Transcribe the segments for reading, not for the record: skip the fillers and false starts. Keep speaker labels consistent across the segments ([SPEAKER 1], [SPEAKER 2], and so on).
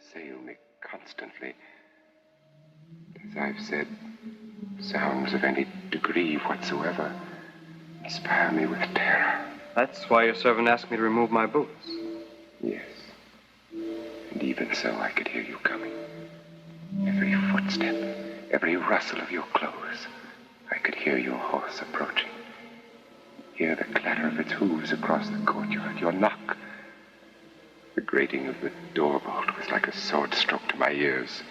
[SPEAKER 1] assail me constantly. As I've said, sounds of any degree whatsoever inspire me with terror.
[SPEAKER 2] That's why your servant asked me to remove my boots.
[SPEAKER 1] Yes. And even so, I could hear you coming. Every footstep, every rustle of your clothes. I could hear your horse approaching. Hear the clatter of its hooves across the courtyard, your knock. The grating of the doorbolt was like a sword stroke to my ears.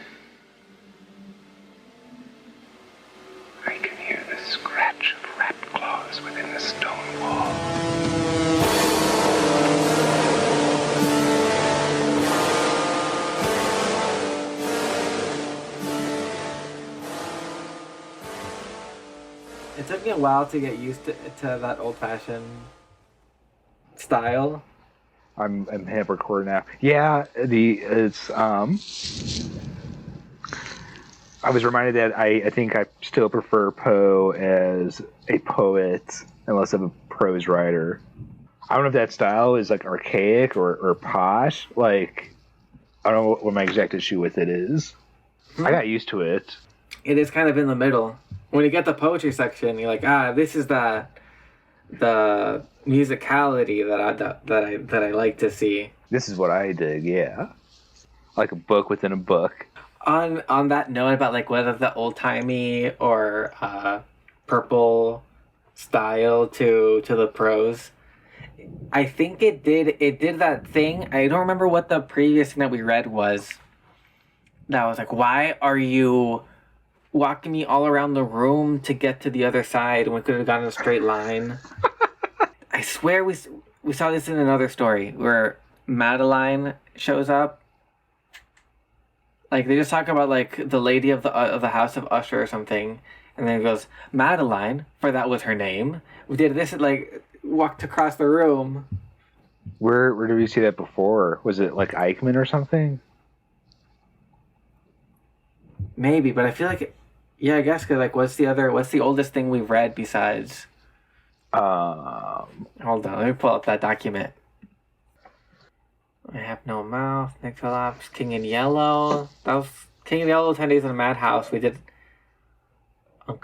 [SPEAKER 1] I can hear the scratch of rat claws within the stone wall.
[SPEAKER 3] It took me a while to get used to that old-fashioned style.
[SPEAKER 4] I'm hip record now. Yeah, I was reminded that I think I still prefer Poe as a poet and less of a prose writer. I don't know if that style is like archaic or posh. Like, I don't know what my exact issue with it is. I got used to it.
[SPEAKER 3] It is kind of in the middle. When you get the poetry section, you're like, this is the musicality that I like to see.
[SPEAKER 4] This is what I dig, yeah. Like a book within a book.
[SPEAKER 3] On that note about like whether the old timey or purple style to the prose, I think it did that thing. I don't remember what the previous thing that we read was. That was like, why are you walking me all around the room to get to the other side when we could have gone in a straight line? I swear we saw this in another story where Madeline shows up. Like, they just talk about, like, the lady of the House of Usher or something. And then it goes, Madeline, for that was her name. We did this, like, walked across the room.
[SPEAKER 4] Where did we see that before? Was it, like, Eichmann or something?
[SPEAKER 3] Maybe, but I feel like... Yeah, I guess, because, like, what's the oldest thing we've read besides... Hold on, let me pull up that document. I have no mouth, Nicholas, King in Yellow. That was King in Yellow, 10 Days in a Madhouse. We did...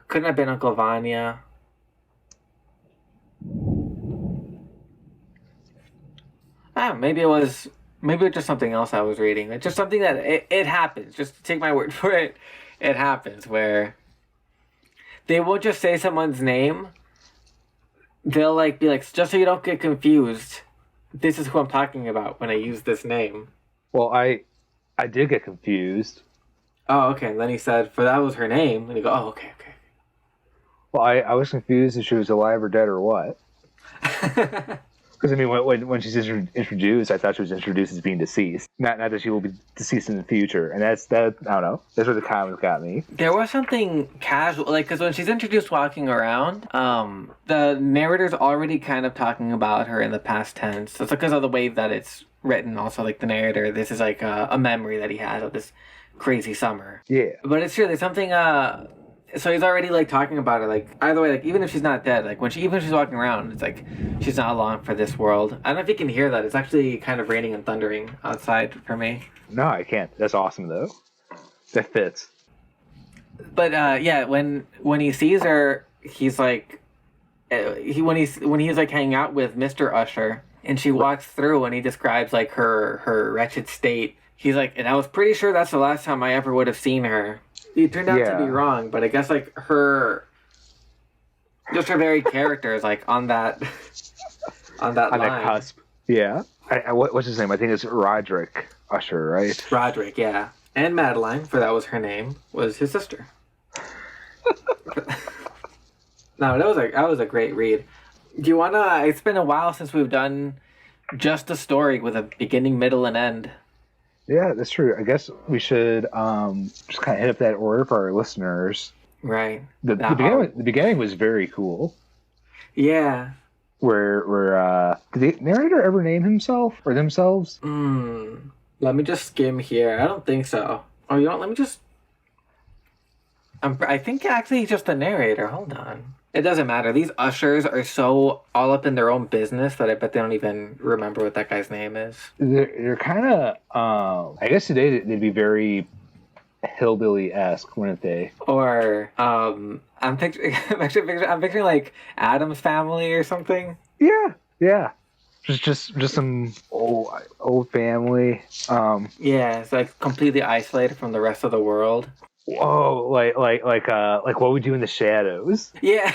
[SPEAKER 3] Couldn't have been Uncle Vanya. Maybe it was just something else I was reading. It's just something that it happens. Just take my word for it. It happens where they won't just say someone's name. They'll like be like, just so you don't get confused, this is who I'm talking about when I use this name.
[SPEAKER 4] Well, I did get confused.
[SPEAKER 3] Oh, okay. And then he said, for that was her name. And you go, oh, okay.
[SPEAKER 4] Well, I was confused if she was alive or dead or what. Because, I mean, when she's introduced, I thought she was introduced as being deceased. Not that she will be deceased in the future. And I don't know. That's where the comments got me.
[SPEAKER 3] There was something casual, like, because when she's introduced walking around, the narrator's already kind of talking about her in the past tense. So it's because of the way that it's written. Also, like, the narrator, this is like a memory that he has of this crazy summer.
[SPEAKER 4] Yeah.
[SPEAKER 3] But it's true. There's something, so he's already, like, talking about her, like, either way, like, even if she's not dead, like, even if she's walking around, it's like, she's not long for this world. I don't know if you can hear that. It's actually kind of raining and thundering outside for me.
[SPEAKER 4] No, I can't. That's awesome, though. That fits.
[SPEAKER 3] But, yeah, when he sees her, he's like, when he's like, hanging out with Mr. Usher, and she walks through, and he describes, like, her wretched state, he's like, and I was pretty sure that's the last time I ever would have seen her. He turned out to be wrong, but I guess, like, her very character is, like, on that line.
[SPEAKER 4] On that cusp. Yeah. What's his name? I think it's Roderick Usher, right?
[SPEAKER 3] Roderick, yeah. And Madeline, for that was her name, was his sister. No, that was a great read. Do you wanna... It's been a while since we've done just a story with a beginning, middle, and end.
[SPEAKER 4] Yeah, that's true. I guess we should just kind of hit up that order for our listeners.
[SPEAKER 3] Right.
[SPEAKER 4] The beginning was very cool.
[SPEAKER 3] Yeah.
[SPEAKER 4] Where did the narrator ever name himself or themselves?
[SPEAKER 3] Let me just skim here. I don't think so. Oh, let me just... I think actually he's just the narrator. Hold on. It doesn't matter. These ushers are so all up in their own business that I bet they don't even remember what that guy's name is.
[SPEAKER 4] They're kind of, I guess today they'd be very hillbilly-esque, wouldn't they?
[SPEAKER 3] Or I'm picturing I'm picturing like Adam's Family or something.
[SPEAKER 4] Yeah. Just some old family.
[SPEAKER 3] Yeah, it's like completely isolated from the rest of the world.
[SPEAKER 4] Whoa, like what we do in the shadows.
[SPEAKER 3] Yeah,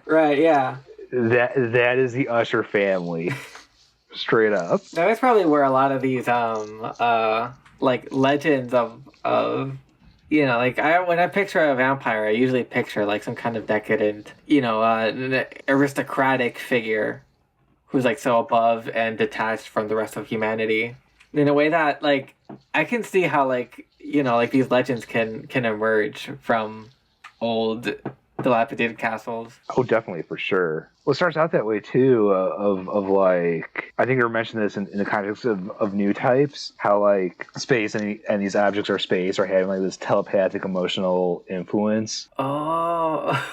[SPEAKER 3] right. Yeah,
[SPEAKER 4] That is the Usher family, straight up.
[SPEAKER 3] that's probably where a lot of these like legends of like when I picture a vampire, I usually picture like some kind of decadent, an aristocratic figure who's like so above and detached from the rest of humanity in a way that like I can see how like like these legends can emerge from old dilapidated castles.
[SPEAKER 4] Oh, definitely, for sure. Well, it starts out that way too. Of like, I think I mentioned this in the context of new types. How like space and these objects are space are having like this telepathic emotional influence.
[SPEAKER 3] Oh.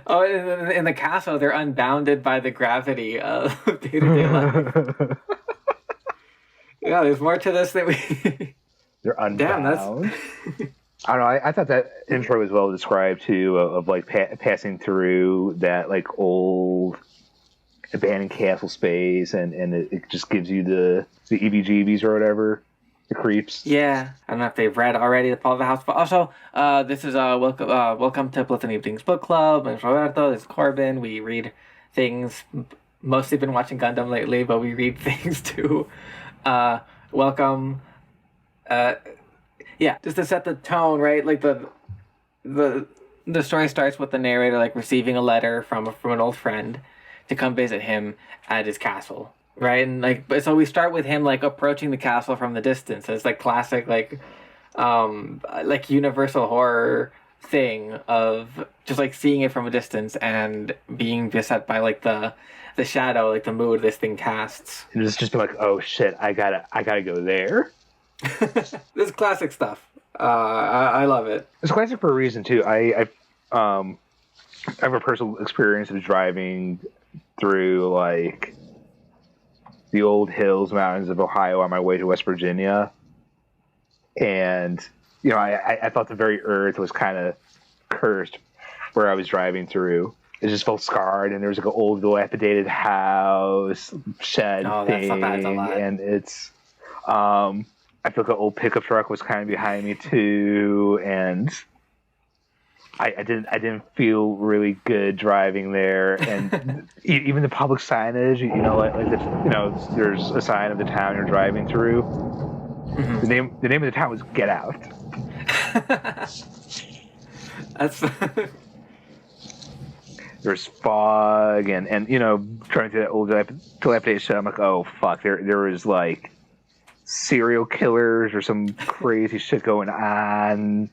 [SPEAKER 3] Oh, in the castle, they're unbounded by the gravity of day-to-day life. Yeah, there's more to this than we.
[SPEAKER 4] They're unbound.
[SPEAKER 3] Damn, that's.
[SPEAKER 4] I don't know. I thought that intro was well described too, of like passing through that like old abandoned castle space, and it just gives you the EBGBs or whatever, the creeps.
[SPEAKER 3] Yeah, I don't know if they've read already the Fall of the House, but also this is welcome to Pleasant Evenings Book Club. My name's Roberto. This is Corbin. We read things. Mostly been watching Gundam lately, but we read things too. Welcome. Yeah, just to set the tone, right? Like the story starts with the narrator like receiving a letter from an old friend to come visit him at his castle, right? And like, so we start with him like approaching the castle from the distance. It's like classic like universal horror thing of just like seeing it from a distance and being beset by like the shadow, like the mood this thing casts.
[SPEAKER 4] And just be like, oh shit, I gotta go there.
[SPEAKER 3] This is classic stuff. I love it.
[SPEAKER 4] It's classic for a reason too. I have a personal experience of driving through like the old hills, mountains of Ohio on my way to West Virginia, and I thought the very earth was kind of cursed where I was driving through. It just felt scarred, and there was like an old dilapidated house shed thing, and it's I feel like an old pickup truck was kind of behind me too, and I didn't feel really good driving there, and even the public signage, there's a sign of the town you're driving through. Mm-hmm. The name of the town was Get Out.
[SPEAKER 3] That's.
[SPEAKER 4] There's fog and trying to that old dilapidated shit. I'm like, oh fuck, there was like serial killers or some crazy shit going on.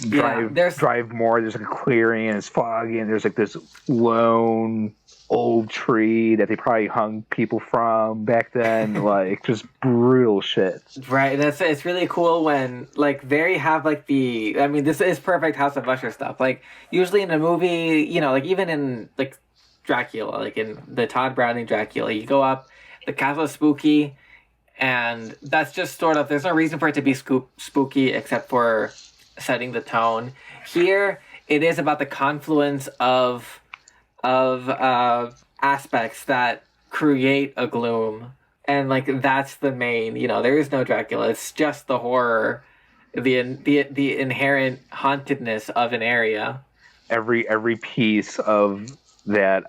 [SPEAKER 4] Drive more. There's like a clearing and it's foggy, and there's like this lone old tree that they probably hung people from back then. Like just brutal shit.
[SPEAKER 3] Right. It's really cool when like there you have like this is perfect House of Usher stuff. Like usually in a movie, like even in like Dracula, like in the Todd Browning Dracula, you go up, the castle is spooky, and that's just sort of there's no reason for it to be spooky except for setting the tone. Here it is about the confluence of aspects that create a gloom, and like that's the main. There is no Dracula. It's just the horror, the inherent hauntedness of an area.
[SPEAKER 4] Every piece of that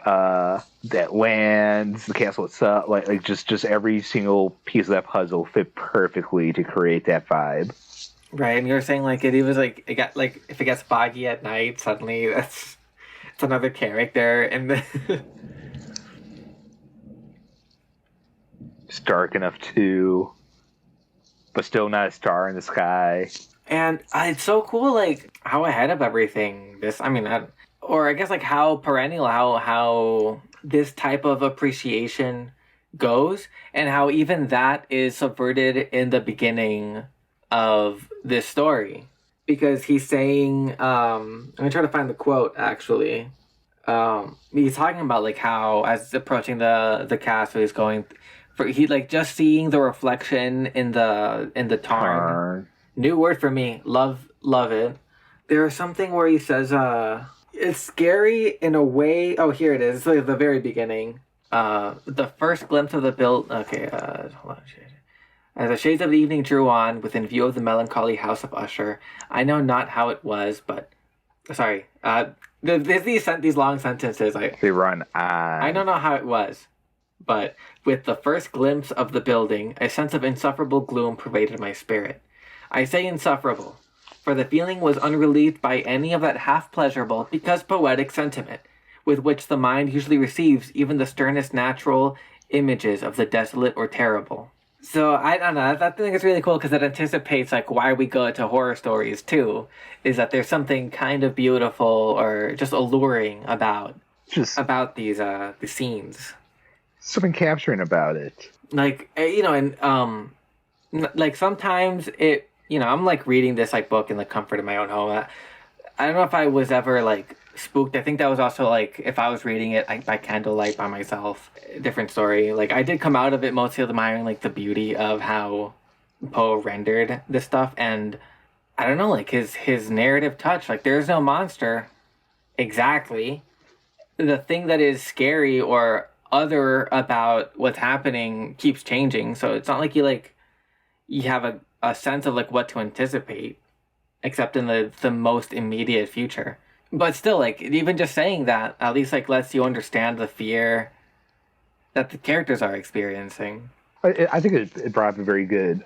[SPEAKER 4] land, the castle itself, like just every single piece of that puzzle fit perfectly to create that vibe.
[SPEAKER 3] Right, and you're saying like it was like it got like if it gets foggy at night, suddenly it's another character, and
[SPEAKER 4] it's dark enough too, but still not a star in the sky.
[SPEAKER 3] And it's so cool, like how ahead of everything this. I mean, or I guess like how perennial, how this type of appreciation goes, and how even that is subverted in the beginning of this story. because he's saying, I'm gonna try to find the quote actually. He's talking about like how as it's approaching the castle, he's going for he like just seeing the reflection in the tarn. New word for me. Love it. There's something where he says, it's scary in a way. Oh, here it is. It's like the very beginning. The first glimpse of the build. Okay, hold on. As the shades of the evening drew on, within view of the melancholy House of Usher, I know not how it was, but sorry. These long sentences.
[SPEAKER 4] They run on.
[SPEAKER 3] I don't know how it was, but with the first glimpse of the building, a sense of insufferable gloom pervaded my spirit. I say insufferable, for the feeling was unrelieved by any of that half-pleasurable, because poetic sentiment, with which the mind usually receives even the sternest natural images of the desolate or terrible. So, I don't know, I think it's really cool because it anticipates, like, why we go to horror stories, too, is that there's something kind of beautiful or just alluring about these the scenes.
[SPEAKER 4] Something capturing about it.
[SPEAKER 3] Like, and, like, sometimes it, I'm, like, reading this, like, book in the comfort of my own home. I don't know if I was ever, like, spooked. I think that was also, like, if I was reading it by candlelight by myself, different story. Like, I did come out of it mostly admiring, like, the beauty of how Poe rendered this stuff, and I don't know, like, his narrative touch. Like, there's no monster. Exactly. The thing that is scary or other about what's happening keeps changing, so it's not like you have a sense of, like, what to anticipate, except in the most immediate future. But still, like, even just saying that at least, like, lets you understand the fear that the characters are experiencing.
[SPEAKER 4] I think it brought up a very good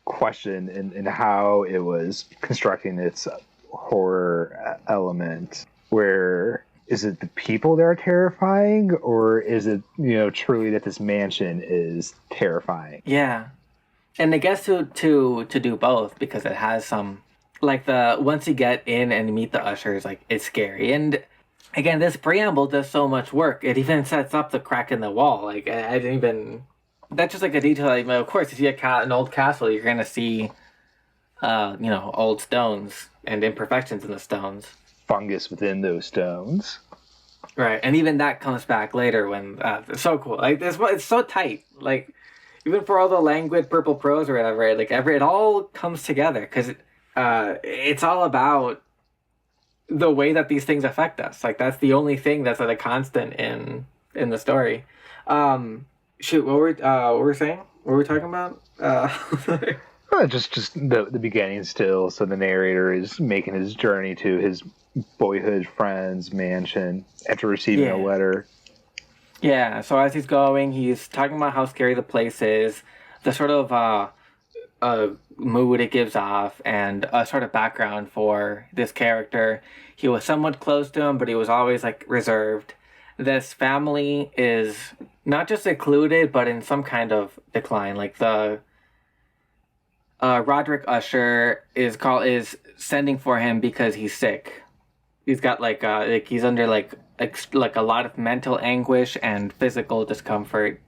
[SPEAKER 4] question in how it was constructing its horror element. Where is it the people that are terrifying, or is it truly that this mansion is terrifying?
[SPEAKER 3] Yeah, and I guess to do both, because it has some. Like, once you get in and meet the ushers, like, it's scary. And again, this preamble does so much work. It even sets up the crack in the wall. Like, I didn't even. That's just like a detail. Like, of course, if you see an old castle, you're gonna see, old stones and imperfections in the stones.
[SPEAKER 4] Fungus within those stones.
[SPEAKER 3] Right, and even that comes back later when it's so cool. Like, it's so tight. Like, even for all the languid purple prose or whatever, like it all comes together because. It's all about the way that these things affect us. Like, that's the only thing that's a constant in the story. Shoot, what were we saying? What were we talking about?
[SPEAKER 4] Just the beginning still. So the narrator is making his journey to his boyhood friend's mansion after receiving a letter.
[SPEAKER 3] Yeah, so as he's going, he's talking about how scary the place is, the sort of mood it gives off, and a sort of background for this character. He was somewhat close to him, but he was always, like, reserved. This family is not just secluded, but in some kind of decline. Like, the Roderick Usher is sending for him because he's sick. He's got like he's under like a lot of mental anguish and physical discomfort.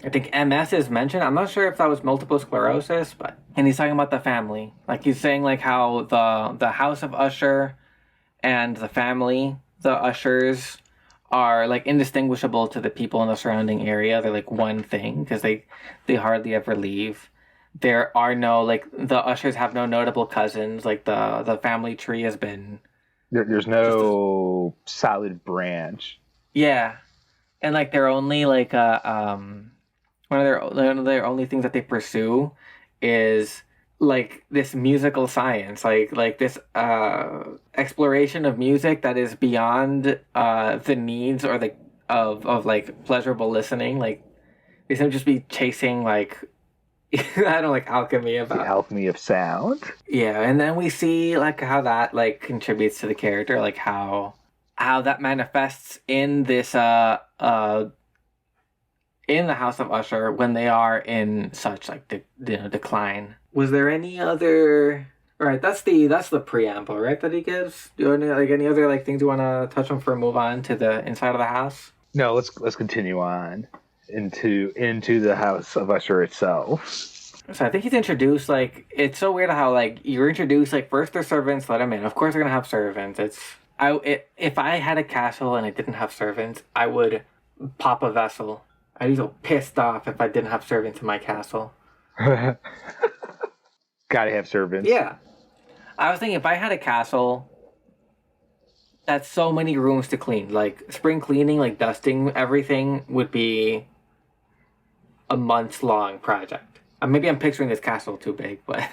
[SPEAKER 3] I think MS is mentioned. I'm not sure if that was multiple sclerosis, and he's talking about the family. Like, he's saying, like, how the House of Usher and the family, the Ushers, are, like, indistinguishable to the people in the surrounding area. They're, like, one thing, because they hardly ever leave. There are no, like, the Ushers have no notable cousins. Like, the family tree has been...
[SPEAKER 4] There's no solid branch.
[SPEAKER 3] Yeah. And, like, they're only, like, one of their only things that they pursue is, like, this musical science, like this exploration of music that is beyond the needs or of like pleasurable listening. Like, they seem to just be chasing, like, I don't like alchemy about
[SPEAKER 4] the alchemy of sound.
[SPEAKER 3] Yeah, and then we see, like, how that, like, contributes to the character, like how that manifests in this in the House of Usher when they are in such, like, decline. Was there any other... Right, that's the preamble, right, that he gives? Do you any other, like, things you want to touch on before we move on to the inside of the house?
[SPEAKER 4] No, let's continue on into the House of Usher itself.
[SPEAKER 3] So I think he's introduced, like, it's so weird how, like, you're introduced, like, first they're servants, let them in. Of course they're gonna have servants. If I had a castle and it didn't have servants, I would pop a vessel. I'd be so pissed off if I didn't have servants in my castle.
[SPEAKER 4] Gotta have servants.
[SPEAKER 3] Yeah. I was thinking if I had a castle, that's so many rooms to clean. Like, spring cleaning, like, dusting everything would be a months-long project. Maybe I'm picturing this castle too big, but...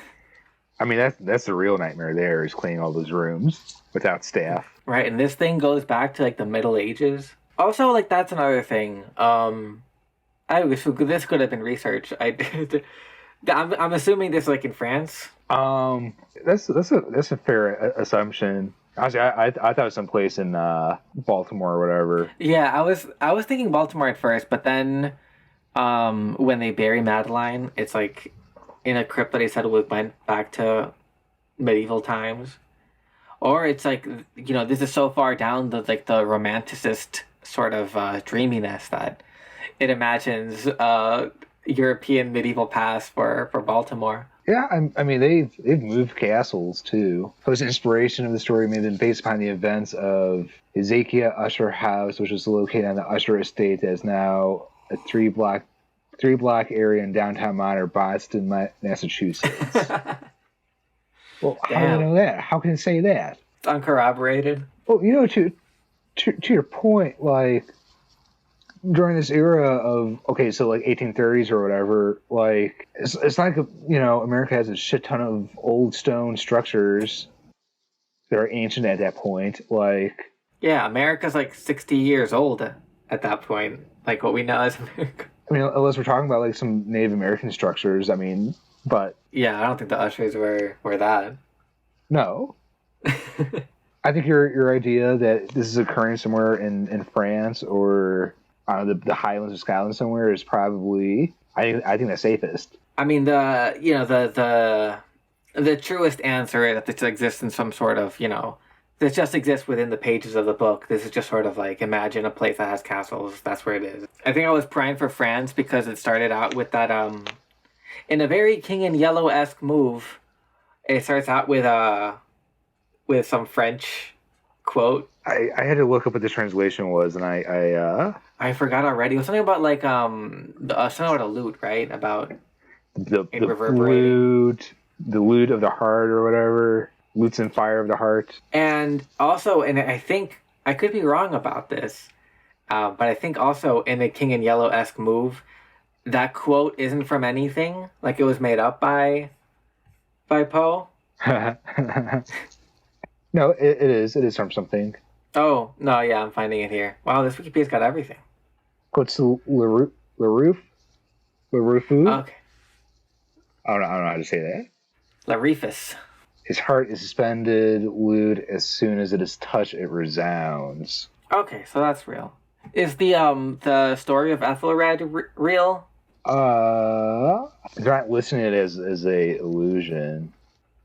[SPEAKER 4] I mean, that's the real nightmare there, is cleaning all those rooms without staff.
[SPEAKER 3] Right, and this thing goes back to, like, the Middle Ages. Also, like, that's another thing. I wish this could have been researched. I'm assuming this, like, in France.
[SPEAKER 4] That's a fair assumption. Honestly, I thought it was someplace in Baltimore or whatever.
[SPEAKER 3] Yeah, I was thinking Baltimore at first, but then when they bury Madeline, it's like in a crypt that they said went back to medieval times. Or it's like, you know, this is so far down the romanticist sort of dreaminess that it imagines European medieval past for Baltimore.
[SPEAKER 4] Yeah, I mean they've moved castles too. Close inspiration of the story may have been based upon the events of Hezekiah Usher House, which was located on the Usher estate that is now a three block area in downtown modern Boston, Massachusetts. Well, how do I know that? How can it say that?
[SPEAKER 3] It's uncorroborated.
[SPEAKER 4] Well, you know, to your point, like during this era of like 1830s or whatever, like it's like America has a shit ton of old stone structures that are ancient at that point. Like,
[SPEAKER 3] yeah, America's like 60 years old at that point. Like what we know as America.
[SPEAKER 4] I mean, unless we're talking about like some Native American structures. I mean, but
[SPEAKER 3] yeah, I don't think the Ushers were that.
[SPEAKER 4] No. I think your idea that this is occurring somewhere in France or the Highlands of Scotland somewhere is probably I think the safest.
[SPEAKER 3] I mean the truest answer is that this exists in some sort of this just exists within the pages of the book. This is just sort of like imagine a place that has castles. That's where it is. I think I was primed for France because it started out with that in a very King in Yellow-esque move. It starts out with some French quote.
[SPEAKER 4] I had to look up what the translation was, and
[SPEAKER 3] I forgot already. It was something about like something about a lute, right? About
[SPEAKER 4] the lute of the heart or whatever. Lutes and fire of the heart.
[SPEAKER 3] And also, and I think I could be wrong about this, but I think also in the King in Yellow-esque move, that quote isn't from anything. Like it was made up by Poe.
[SPEAKER 4] No, it is. It is from something.
[SPEAKER 3] Oh no, yeah, I'm finding it here. Wow, this Wikipedia's got everything.
[SPEAKER 4] What's LaRouf? LaRoufu?
[SPEAKER 3] Okay.
[SPEAKER 4] I don't know how to say that.
[SPEAKER 3] Larifus.
[SPEAKER 4] His heart is suspended, lute. As soon as it is touched, it resounds.
[SPEAKER 3] Okay, so that's real. Is the story of Ethelred real?
[SPEAKER 4] They're not listing it as a illusion.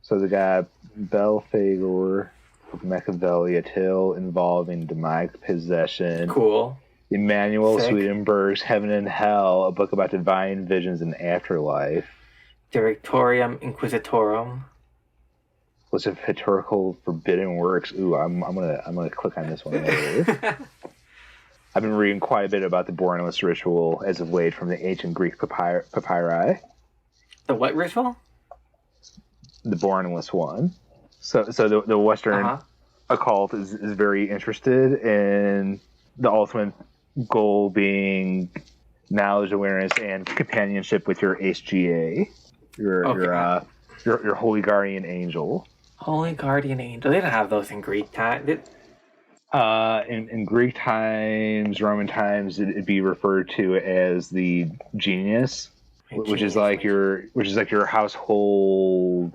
[SPEAKER 4] So the guy Belphegor of Machiavelli, a tale involving demonic possession.
[SPEAKER 3] Cool.
[SPEAKER 4] Emmanuel
[SPEAKER 3] Sick.
[SPEAKER 4] Swedenborg's Heaven and Hell, a book about divine visions and afterlife.
[SPEAKER 3] Directorium Inquisitorum.
[SPEAKER 4] List of historical forbidden works. Ooh, I'm gonna click on this one later. I've been reading quite a bit about the Bornless ritual as of late from the ancient Greek papyri.
[SPEAKER 3] The what ritual?
[SPEAKER 4] The Bornless one. So the Western occult is very interested in the ultimate goal being knowledge, awareness, and companionship with your HGA, your holy guardian angel.
[SPEAKER 3] Holy guardian angel. They don't have those in Greek time.
[SPEAKER 4] In Greek times, Roman times, it'd be referred to as the genius, which is like your household.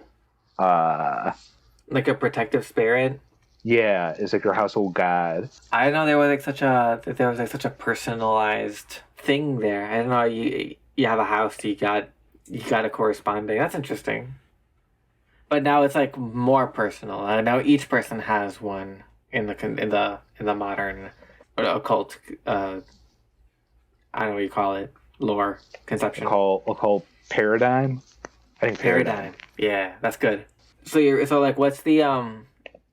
[SPEAKER 3] Like a protective spirit.
[SPEAKER 4] Yeah, it's like your household god.
[SPEAKER 3] I didn't know there was such a personalized thing there. I didn't know you have a house. You got a corresponding. That's interesting. But now it's like more personal. And now each person has one in the modern occult. I don't know what you call it. Lore conception.
[SPEAKER 4] We'll call paradigm. I think Paradigm.
[SPEAKER 3] Yeah, that's good. So like, what's the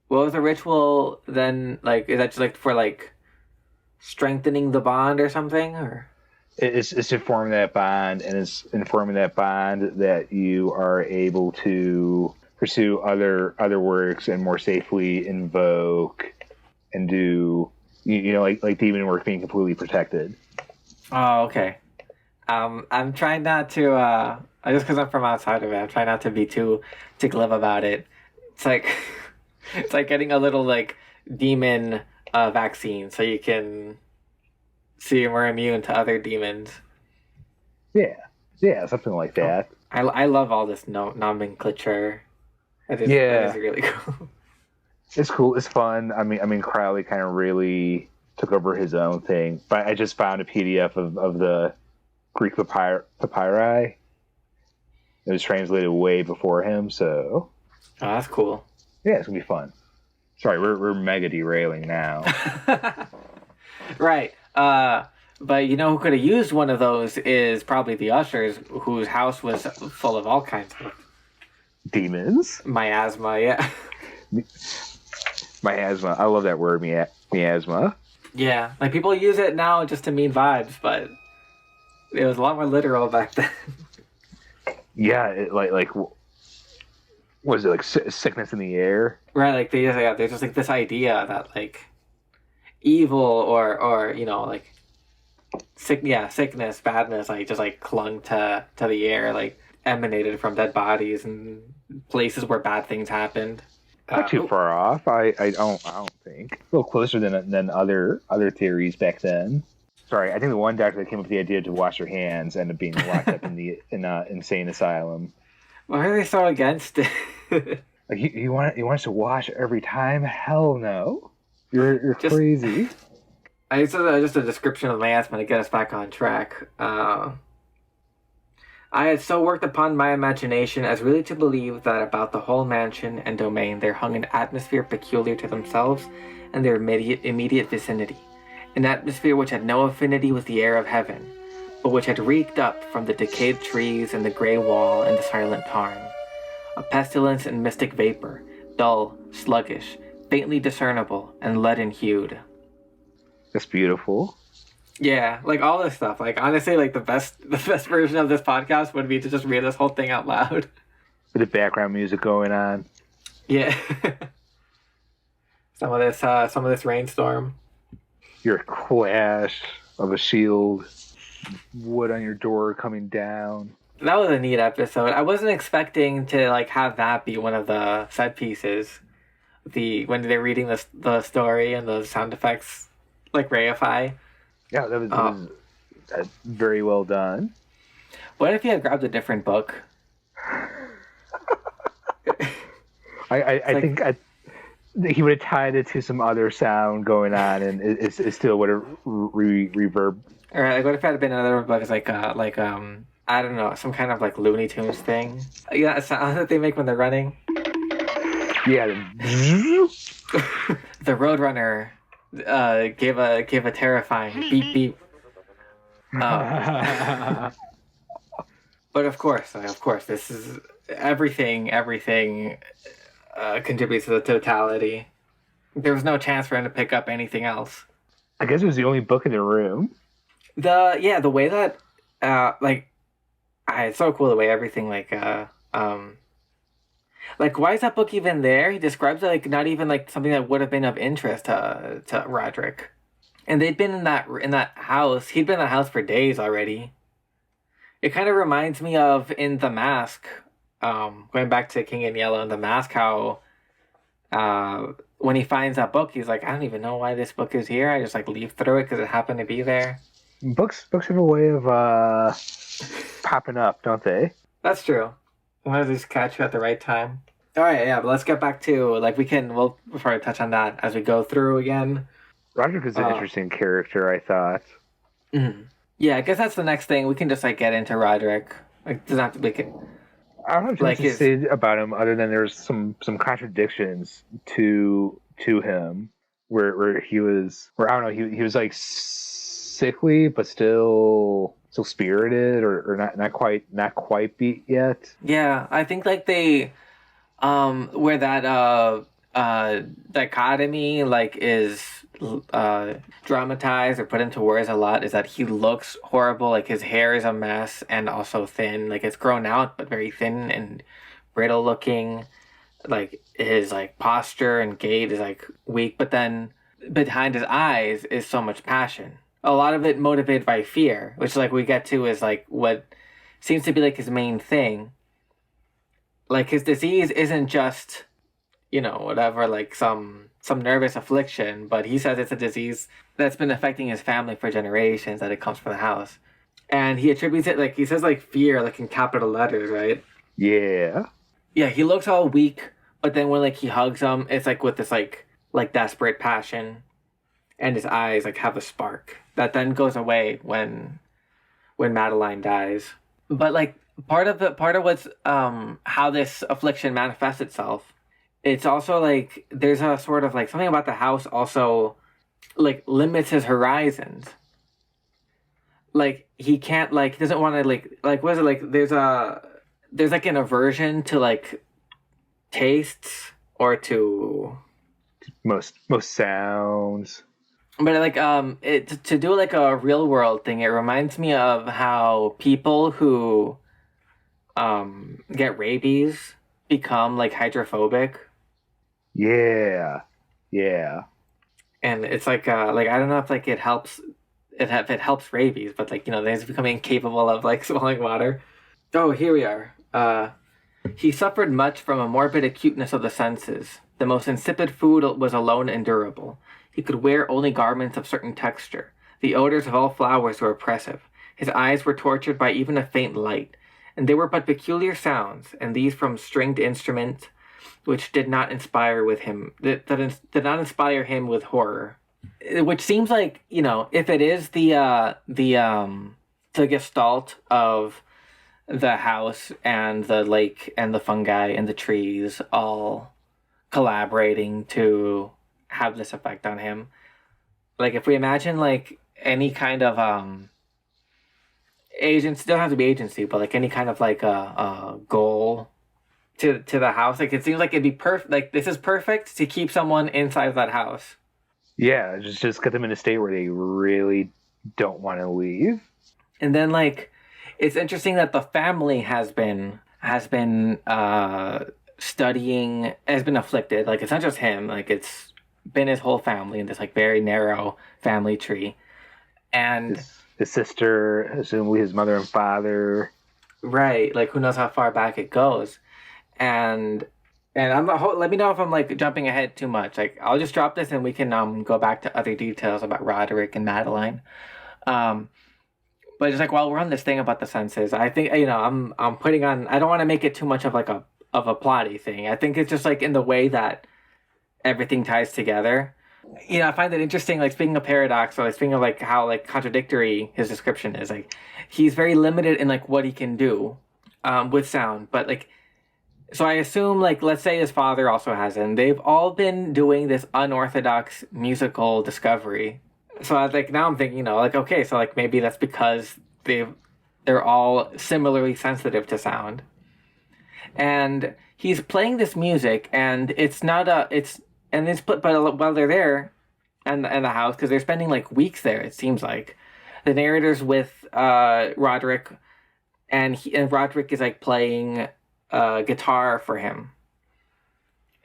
[SPEAKER 3] what was the ritual then? Like, is that just like for like strengthening the bond or something, or?
[SPEAKER 4] It's to form that bond, and it's informing that bond that you are able to pursue other works and more safely invoke and do like demon work being completely protected.
[SPEAKER 3] Oh, okay. I'm trying not to just because I'm from outside of it, I'm trying not to be too glib about it. It's like it's like getting a little like demon vaccine so you can see you're more immune to other demons.
[SPEAKER 4] Yeah, something like that.
[SPEAKER 3] I love all this nomenclature. That is really cool.
[SPEAKER 4] It's cool. It's fun. I mean, Crowley kind of really took over his own thing. But I just found a PDF of the Greek papyri. It was translated way before him, so.
[SPEAKER 3] Oh, that's cool.
[SPEAKER 4] Yeah, it's gonna be fun. Sorry, we're mega derailing now.
[SPEAKER 3] Right. But you know who could have used one of those is probably the ushers, whose house was full of all kinds of
[SPEAKER 4] Demons?
[SPEAKER 3] miasma. Yeah.
[SPEAKER 4] Miasma. I love that word, miasma.
[SPEAKER 3] Yeah, like people use it now just to mean vibes, but it was a lot more literal back then.
[SPEAKER 4] Yeah, like was it like sickness in the air?
[SPEAKER 3] Right, like there's just like this idea that like evil or like sickness, badness, like just like clung to the air, like emanated from dead bodies and places where bad things happened.
[SPEAKER 4] Not too far off. I don't think. A little closer than other theories back then. Sorry, I think the one doctor that came up with the idea to wash their hands ended up being locked up in the insane asylum.
[SPEAKER 3] Why are they so against it?
[SPEAKER 4] Like you want us to wash every time? Hell no! You're crazy.
[SPEAKER 3] It's just a description of miasma to get us back on track. I had so worked upon my imagination as really to believe that about the whole mansion and domain there hung an atmosphere peculiar to themselves and their immediate vicinity, an atmosphere which had no affinity with the air of heaven, but which had reeked up from the decayed trees and the grey wall and the silent tarn, a pestilence and mystic vapor, dull, sluggish, faintly discernible, and leaden-hued.
[SPEAKER 4] That's beautiful.
[SPEAKER 3] Yeah, like all this stuff. Like honestly, like the best version of this podcast would be to just read this whole thing out loud.
[SPEAKER 4] With the background music going on.
[SPEAKER 3] Yeah. some of this rainstorm.
[SPEAKER 4] Your clash of a shield, wood on your door coming down.
[SPEAKER 3] That was a neat episode. I wasn't expecting to like have that be one of the set pieces. When they're reading the story and the sound effects like reify.
[SPEAKER 4] Yeah, that was very well done.
[SPEAKER 3] What if you had grabbed a different book?
[SPEAKER 4] I think he would have tied it to some other sound going on, and it still would have reverb.
[SPEAKER 3] Or like, what if it had been another book? It's like I don't know, some kind of like Looney Tunes thing. Yeah, sound that they make when they're running.
[SPEAKER 4] Yeah.
[SPEAKER 3] The Roadrunner gave a terrifying beep beep. But of course, this is everything contributes to the totality. There was no chance for him to pick up anything else.
[SPEAKER 4] I guess it was the only book in the room.
[SPEAKER 3] The way that it's so cool the way everything like why is that book even there? He describes it like not even like something that would have been of interest to Roderick. And they'd been in that house. He'd been in that house for days already. It kind of reminds me of in The Mask, going back to King in Yellow and The Mask, how when he finds that book, he's like, I don't even know why this book is here. I just like leaf through it because it happened to be there.
[SPEAKER 4] Books have a way of popping up, don't they?
[SPEAKER 3] That's true. Sometimes they just catch you at the right time. All right, yeah, but let's get back to we'll probably touch on that as we go through again.
[SPEAKER 4] Roderick is an interesting character, I thought.
[SPEAKER 3] Mm-hmm. Yeah, I guess that's the next thing. We can just like get into Roderick. Like, doesn't have to be.
[SPEAKER 4] I don't know what like to say about him other than there's some contradictions to him where he was I don't know he was like sickly, but still spirited, or not quite beat yet.
[SPEAKER 3] Yeah, I think like they where that dichotomy like is dramatized or put into words a lot is that he looks horrible, like his hair is a mess and also thin, like it's grown out but very thin and brittle looking, like his like posture and gait is like weak, but then behind his eyes is so much passion, a lot of it motivated by fear, which like we get to is like what seems to be like his main thing. Like his disease isn't just, whatever, like some nervous affliction, but he says it's a disease that's been affecting his family for generations, that it comes from the house. And he attributes it, like he says like fear, like in capital letters, right?
[SPEAKER 4] Yeah.
[SPEAKER 3] Yeah, he looks all weak, but then when like he hugs him, it's like with this like desperate passion, and his eyes like have a spark that then goes away when Madeline dies. But like part of what's how this affliction manifests itself, it's also like there's a sort of like something about the house also like limits his horizons. Like he can't, like he doesn't want to like what is it, like there's like an aversion to like tastes or to
[SPEAKER 4] most sounds.
[SPEAKER 3] But like it to do like a real world thing, it reminds me of how people who get rabies become like hydrophobic.
[SPEAKER 4] Yeah.
[SPEAKER 3] And it's like I don't know if like it helps rabies, but like they become incapable of like swallowing water. Oh, here we are. He suffered much from a morbid acuteness of the senses. The most insipid food was alone endurable. He could wear only garments of certain texture. The odors of all flowers were oppressive. His eyes were tortured by even a faint light, and there were but peculiar sounds, and these from stringed instruments, which did not inspire him with horror. Which seems like, if it is the gestalt of the house and the lake and the fungi and the trees all collaborating to have this effect on him. Like if we imagine like any kind of agency, doesn't have to be agency, but like any kind of like a goal to the house, like it seems like it'd be perfect. Like this is perfect to keep someone inside of that house.
[SPEAKER 4] Yeah, just get them in a state where they really don't want to leave.
[SPEAKER 3] And then like it's interesting that the family has been studying, has been afflicted. Like it's not just him, like it's been his whole family in this like very narrow family tree. And
[SPEAKER 4] his sister, assumably his mother and father.
[SPEAKER 3] Right, like who knows how far back it goes. And I'm not, let me know if I'm like jumping ahead too much. Like I'll just drop this and we can go back to other details about Roderick and Madeline. But just like while we're on this thing about the senses, I think I'm putting on, I don't want to make it too much of like a plotty thing. I think it's just like in the way that everything ties together. I find it interesting, like speaking of paradox, or like speaking of like how like contradictory his description is, like he's very limited in like what he can do with sound. But like, so I assume like, let's say his father also has it, and they've all been doing this unorthodox musical discovery. So I was like, now I'm thinking, like, okay, so like maybe that's because they're all similarly sensitive to sound. And he's playing this music, and but while they're there and the house, because they're spending like weeks there, it seems like the narrator's with Roderick, and Roderick is like playing guitar for him,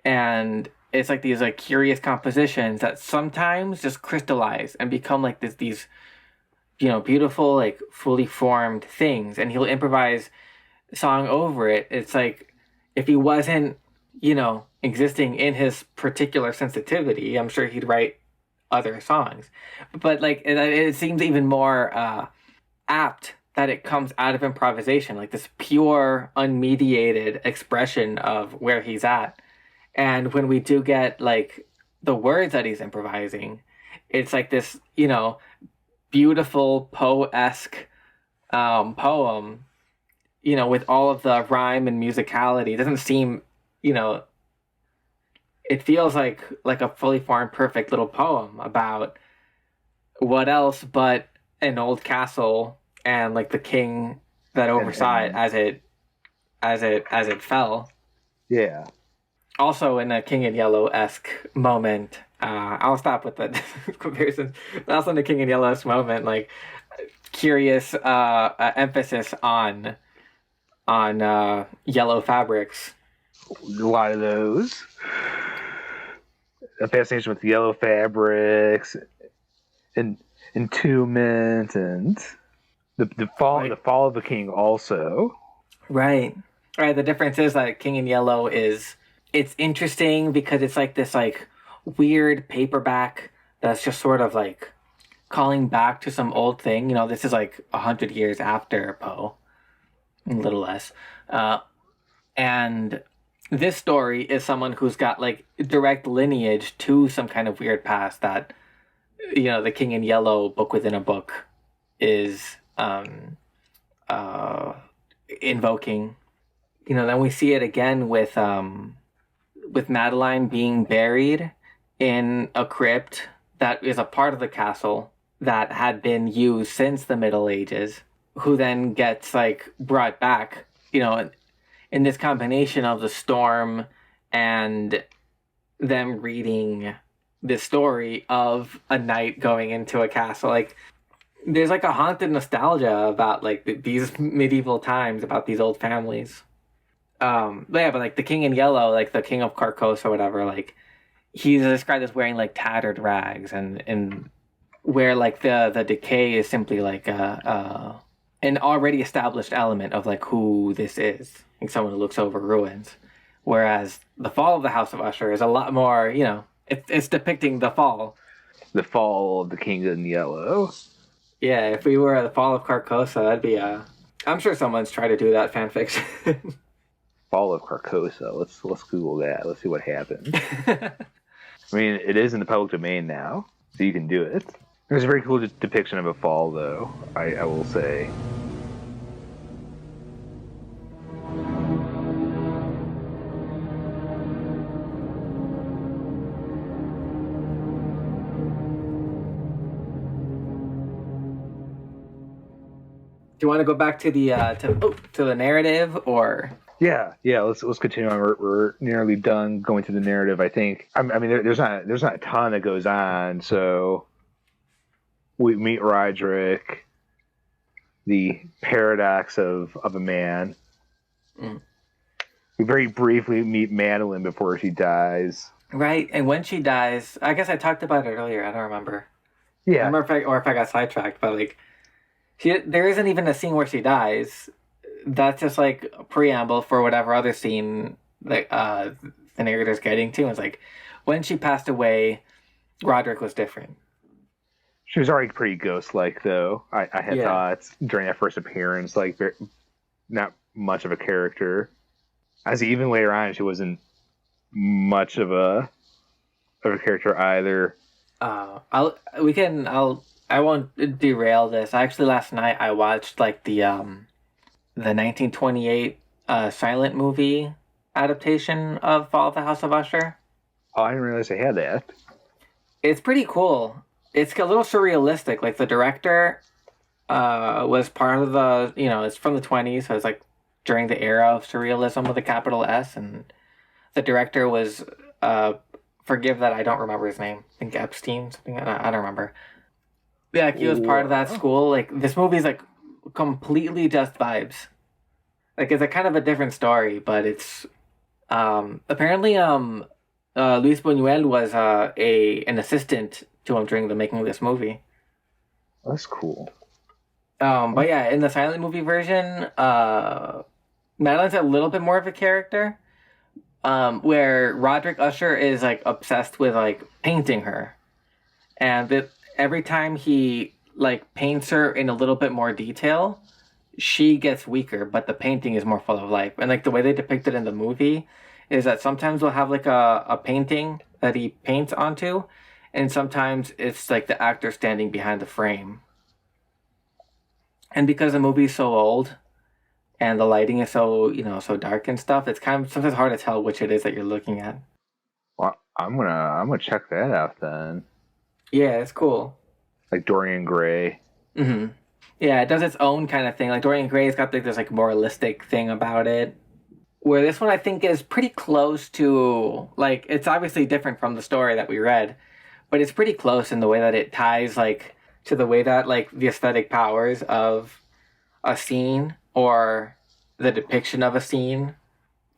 [SPEAKER 3] and it's like these like curious compositions that sometimes just crystallize and become like these beautiful like fully formed things, and he'll improvise song over it. It's like if he wasn't existing in his particular sensitivity, I'm sure he'd write other songs. But like it seems even more apt that it comes out of improvisation, like this pure unmediated expression of where he's at. And when we do get like the words that he's improvising, it's like this beautiful Poe-esque poem, with all of the rhyme and musicality. It doesn't seem, it feels like a fully formed, perfect little poem about what else but an old castle and like the king that oversaw it as it fell.
[SPEAKER 4] Yeah.
[SPEAKER 3] Also, in a King in Yellow-esque moment, I'll stop with the comparisons. But also in the King in Yellow-esque moment, like curious emphasis on yellow fabrics.
[SPEAKER 4] A lot of those. A fascination with yellow fabrics and entombment and the fall of the king also.
[SPEAKER 3] Right. Right. The difference is that King in Yellow it's interesting because it's like this like weird paperback that's just sort of like calling back to some old thing. You know, this is like 100 years after Poe, a little less. And this story is someone who's got like direct lineage to some kind of weird past that, you know, the King in Yellow book within a book is invoking. You know, then we see it again with Madeline being buried in a crypt that is a part of the castle that had been used since the Middle Ages, who then gets like brought back, you know, in this combination of the storm and them reading the story of a knight going into a castle. Like there's like a haunted nostalgia about like these medieval times, about these old families. But yeah, but like the King in Yellow, like the King of Carcosa or whatever, like he's described as wearing like tattered rags and where like the decay is simply like an already established element of like who this is, like someone who looks over ruins. Whereas the fall of the House of Usher is a lot more, you know, it's depicting the fall.
[SPEAKER 4] The fall of the King in Yellow.
[SPEAKER 3] Yeah, if we were the fall of Carcosa, that'd be I'm sure someone's tried to do that fan fiction.
[SPEAKER 4] Fall of Carcosa. Let's Google that. Let's see what happens. I mean, it is in the public domain now, so you can do it. There's a very cool depiction of a fall, though, I will say.
[SPEAKER 3] Do you want to go back to the to the narrative, or?
[SPEAKER 4] Yeah. Let's continue on. We're nearly done going through the narrative. I think. I mean, there's not a ton that goes on. So we meet Roderick, the paradox of a man.
[SPEAKER 3] Mm.
[SPEAKER 4] We very briefly meet Madeline before she dies.
[SPEAKER 3] Right, and when she dies, I guess I talked about it earlier. I don't remember.
[SPEAKER 4] Yeah.
[SPEAKER 3] I remember if I got sidetracked, but like, there isn't even a scene where she dies. That's just like a preamble for whatever other scene that the narrator's getting to. It's like when she passed away, Roderick was different.
[SPEAKER 4] She was already pretty ghost-like, though. I had thoughts during that first appearance, like not much of a character. As even later on, she wasn't much of a character either.
[SPEAKER 3] I won't derail this. Actually, last night I watched like the 1928 silent movie adaptation of Fall of the House of Usher.
[SPEAKER 4] Oh, I didn't realize they had that.
[SPEAKER 3] It's pretty cool. It's a little surrealistic. Like the director was part of the, you know, it's from the 20s, so it's like during the era of surrealism with a capital S, and the director was forgive that I don't remember his name. I think Epstein, something. I don't remember. Yeah, like he was part of that school. Like this movie is like completely just vibes. Like it's a kind of a different story, but it's apparently Luis Buñuel was an assistant to him during the making of this movie.
[SPEAKER 4] That's cool.
[SPEAKER 3] But yeah, in the silent movie version, Madeline's a little bit more of a character. Where Roderick Usher is like obsessed with like painting her, and every time he like paints her in a little bit more detail, she gets weaker, but the painting is more full of life. And like the way they depict it in the movie is that sometimes we'll have like a painting that he paints onto, and sometimes it's like the actor standing behind the frame. And because the movie's so old and the lighting is so, you know, so dark and stuff, it's kind of sometimes hard to tell which it is that you're looking at.
[SPEAKER 4] Well, I'm gonna check that out then.
[SPEAKER 3] Yeah, it's cool.
[SPEAKER 4] Like Dorian Gray.
[SPEAKER 3] Hmm. Yeah, it does its own kind of thing. Like Dorian Gray's got like this like moralistic thing about it. Where this one I think is pretty close to like it's obviously different from the story that we read, but it's pretty close in the way that it ties like to the way that like the aesthetic powers of a scene or the depiction of a scene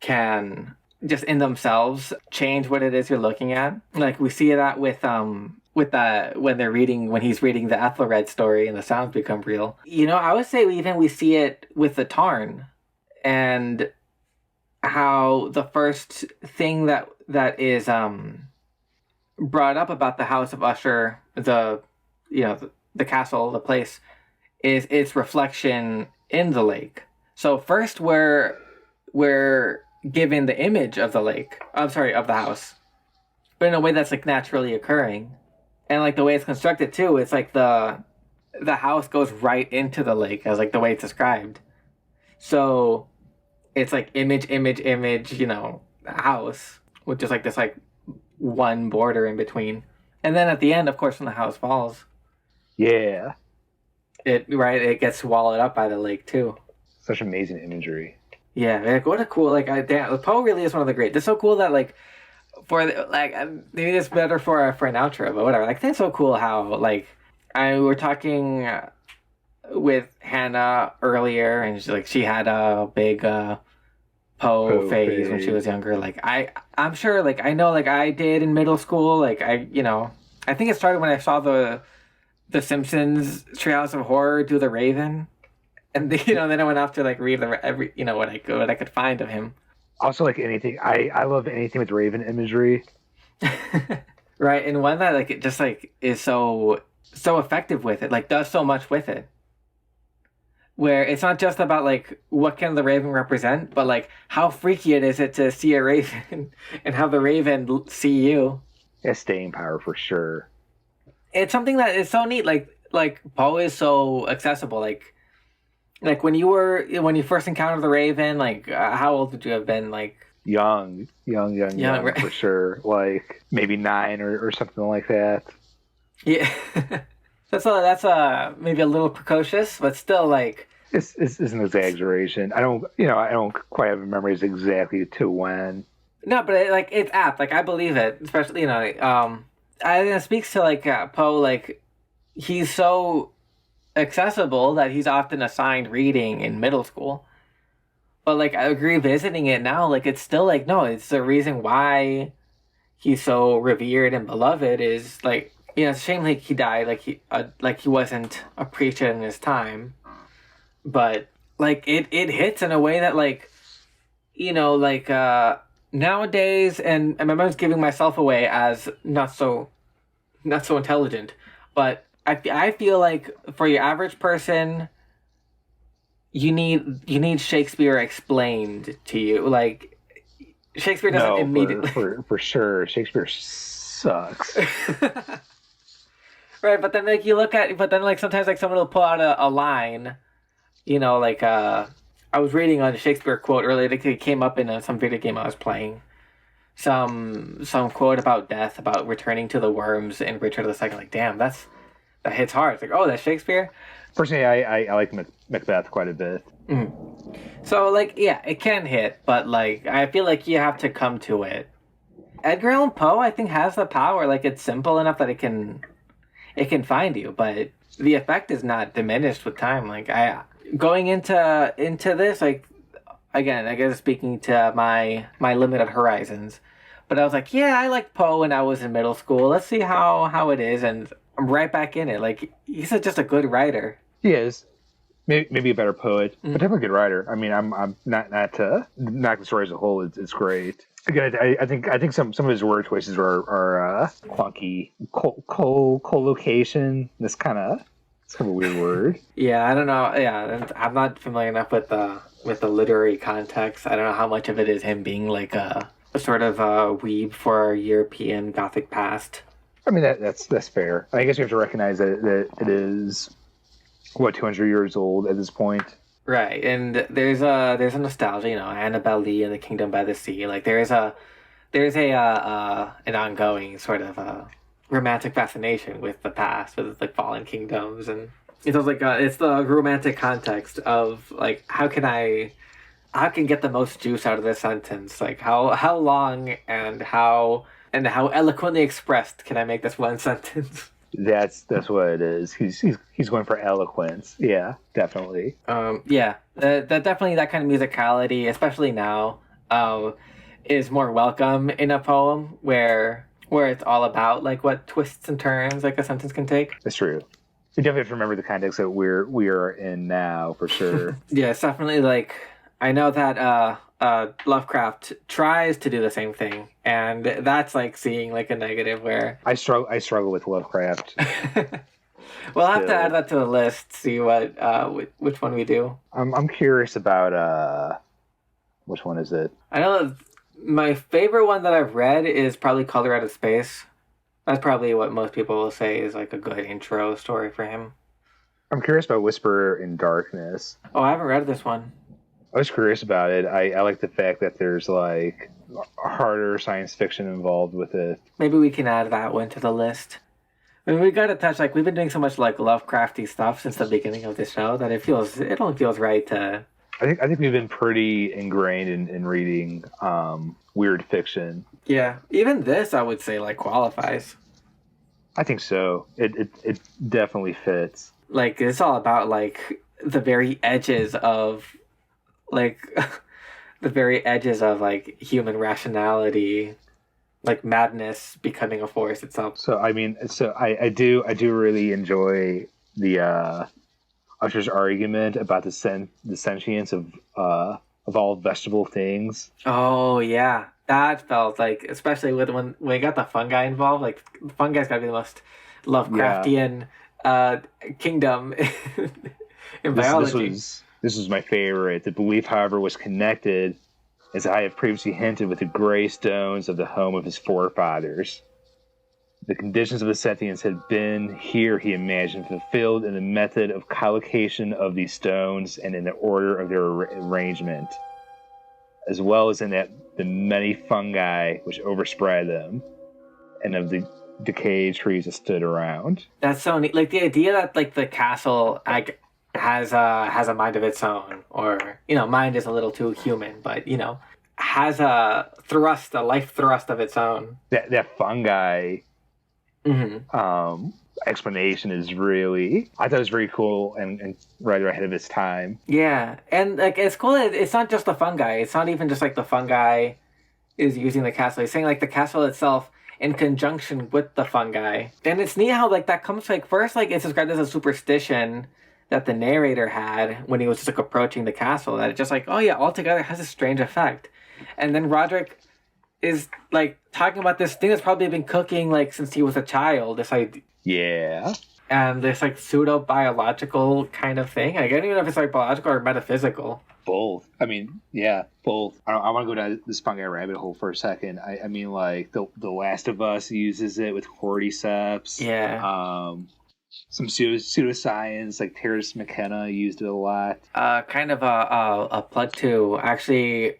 [SPEAKER 3] can just in themselves change what it is you're looking at. Like we see that with that when he's reading the Ethelred story and the sounds become real. You know, I would say we see it with the Tarn and how the first thing that is brought up about the House of Usher, the castle, the place, is its reflection in the lake. So first we're given the image of the lake. I'm sorry, of the house, but in a way that's like naturally occurring, and like the way it's constructed too. It's like the house goes right into the lake as like the way it's described. So it's like image, image, image. House with just like this like one border in between, and then at the end, of course, when the house falls,
[SPEAKER 4] Yeah.
[SPEAKER 3] it gets swallowed up by the lake too.
[SPEAKER 4] Such amazing imagery.
[SPEAKER 3] Yeah, like what a cool Poe really is one of the great. It's so cool that like maybe it's better for an outro, but whatever. Like that's so cool how like I we were talking with Hannah earlier, and she had a big Poe phase when she was younger. Like I'm sure like I know like I did in middle school. Like I think it started when I saw the Simpsons Treehouse of Horror do the Raven. And then I went off to like read every what I could find of him.
[SPEAKER 4] Also, like anything, I love anything with Raven imagery.
[SPEAKER 3] Right, and one that like it just like is so effective with it, like does so much with it. Where it's not just about like what can the Raven represent, but like how freaky it is to see a Raven and have the Raven see you.
[SPEAKER 4] Yeah, staying power for sure.
[SPEAKER 3] It's something that is so neat. Like Poe is so accessible. Like when you first encountered the Raven, like how old would you have been? Like
[SPEAKER 4] young
[SPEAKER 3] right?
[SPEAKER 4] for sure. Like maybe 9 or something like that.
[SPEAKER 3] Yeah, that's maybe a little precocious, but still like
[SPEAKER 4] It's an exaggeration. I don't quite have memories exactly to when.
[SPEAKER 3] no, but it's apt. Like I believe it, especially I think it speaks to like Poe. Like he's so accessible that he's often assigned reading in middle school, but like I agree visiting it now, like it's still like no, it's the reason why he's so revered and beloved is like it's a shame like he died like he wasn't appreciated in his time, but like it hits in a way that like nowadays, and I remember giving myself away as not so intelligent, but I feel like for your average person, you need Shakespeare explained to you. Like Shakespeare doesn't immediately
[SPEAKER 4] for sure. Shakespeare sucks.
[SPEAKER 3] Right, but then like sometimes like someone will pull out a line, I was reading on a Shakespeare quote earlier. It came up in some video game I was playing. Some quote about death, about returning to the worms in Richard II. Like, damn, that hits hard. It's like, oh, that's Shakespeare?
[SPEAKER 4] Personally, I like Macbeth quite a bit.
[SPEAKER 3] Mm. So, like, yeah, it can hit, but, like, I feel like you have to come to it. Edgar Allan Poe, I think, has the power. Like, it's simple enough that it can find you, but the effect is not diminished with time. Like, going into this, like, again, I guess speaking to my limited horizons, but I was like, yeah, I liked Poe when I was in middle school. Let's see how it is, and I'm right back in it. Like he's just a good writer.
[SPEAKER 4] He is maybe a better poet, but definitely a good writer. I mean, I'm not the story as a whole. It's great. Again, I think some of his word choices are clunky. Collocation. It's kind of a weird word.
[SPEAKER 3] Yeah, I don't know. Yeah, I'm not familiar enough with the literary context. I don't know how much of it is him being like a sort of a weeb for our European Gothic past.
[SPEAKER 4] I mean that's fair. I guess you have to recognize that it is 200 years old at this point.
[SPEAKER 3] Right, and there's a nostalgia, Annabelle Lee and the Kingdom by the Sea. Like there's an ongoing sort of romantic fascination with the past, with like fallen kingdoms and It's also like it's the romantic context of like how can get the most juice out of this sentence? Like how long and how eloquently expressed can I make this one sentence?
[SPEAKER 4] That's what it is. He's going for eloquence. Yeah, definitely.
[SPEAKER 3] Yeah, that definitely that kind of musicality, especially now, is more welcome in a poem where it's all about like what twists and turns like a sentence can take.
[SPEAKER 4] That's true. We definitely have to remember the context that we are in now for sure.
[SPEAKER 3] Yeah, it's definitely like I know that Lovecraft tries to do the same thing, and that's like seeing like a negative where
[SPEAKER 4] I struggle with Lovecraft.
[SPEAKER 3] We'll have to add that to the list. See what which one we do.
[SPEAKER 4] I'm curious about which one is it?
[SPEAKER 3] I know my favorite one that I've read is probably Color Out of Space. That's probably what most people will say is like a good intro story for him.
[SPEAKER 4] I'm curious about Whisper in Darkness.
[SPEAKER 3] Oh, I haven't read this one.
[SPEAKER 4] I was curious about it. I like the fact that there's like harder science fiction involved with it.
[SPEAKER 3] Maybe we can add that one to the list. I mean, we got to touch like we've been doing so much like Lovecrafty stuff since the beginning of the show that it only feels right to.
[SPEAKER 4] I think we've been pretty ingrained in reading weird fiction.
[SPEAKER 3] Yeah, even this I would say like qualifies.
[SPEAKER 4] I think so. It definitely fits.
[SPEAKER 3] Like it's all about like the very edges of like the very edges of like human rationality, like madness becoming a force itself.
[SPEAKER 4] So I mean, I do really enjoy the Usher's argument about the sentience of all vegetable things.
[SPEAKER 3] Oh yeah, that felt like, especially when we got the fungi involved. Like fungi's got to be the most Lovecraftian kingdom in biology.
[SPEAKER 4] This was my favorite. The belief, however, was connected, as I have previously hinted, with the gray stones of the home of his forefathers. The conditions of the sentience had been here, he imagined, fulfilled in the method of collocation of these stones and in the order of their arrangement, as well as in the many fungi which overspread them, and of the decayed trees that stood around.
[SPEAKER 3] That's so neat. Like the idea that like the castle like has a mind of its own, or mind is a little too human, but has a life thrust of its own.
[SPEAKER 4] That fungi. Mm-hmm. Explanation is really, I thought it was very cool and right ahead of its time.
[SPEAKER 3] Yeah, and like it's cool. It's not just the fungi. It's not even just like the fungi is using the castle. He's saying like the castle itself in conjunction with the fungi. And it's neat how like that comes like first like it's described as a superstition that the narrator had when he was just like approaching the castle, that it just like, oh yeah, altogether has a strange effect. And then Roderick is like talking about this thing that's probably been cooking like since he was a child. This idea.
[SPEAKER 4] Yeah. And
[SPEAKER 3] this like pseudo biological kind of thing. I don't even know if it's like biological or metaphysical.
[SPEAKER 4] Both. I mean, yeah, both. I want to go down this fungi rabbit hole for a second. I mean, like the Last of Us uses it with cordyceps.
[SPEAKER 3] Yeah.
[SPEAKER 4] Some pseudoscience like Terrence McKenna used it a lot.
[SPEAKER 3] Kind of a plug to actually.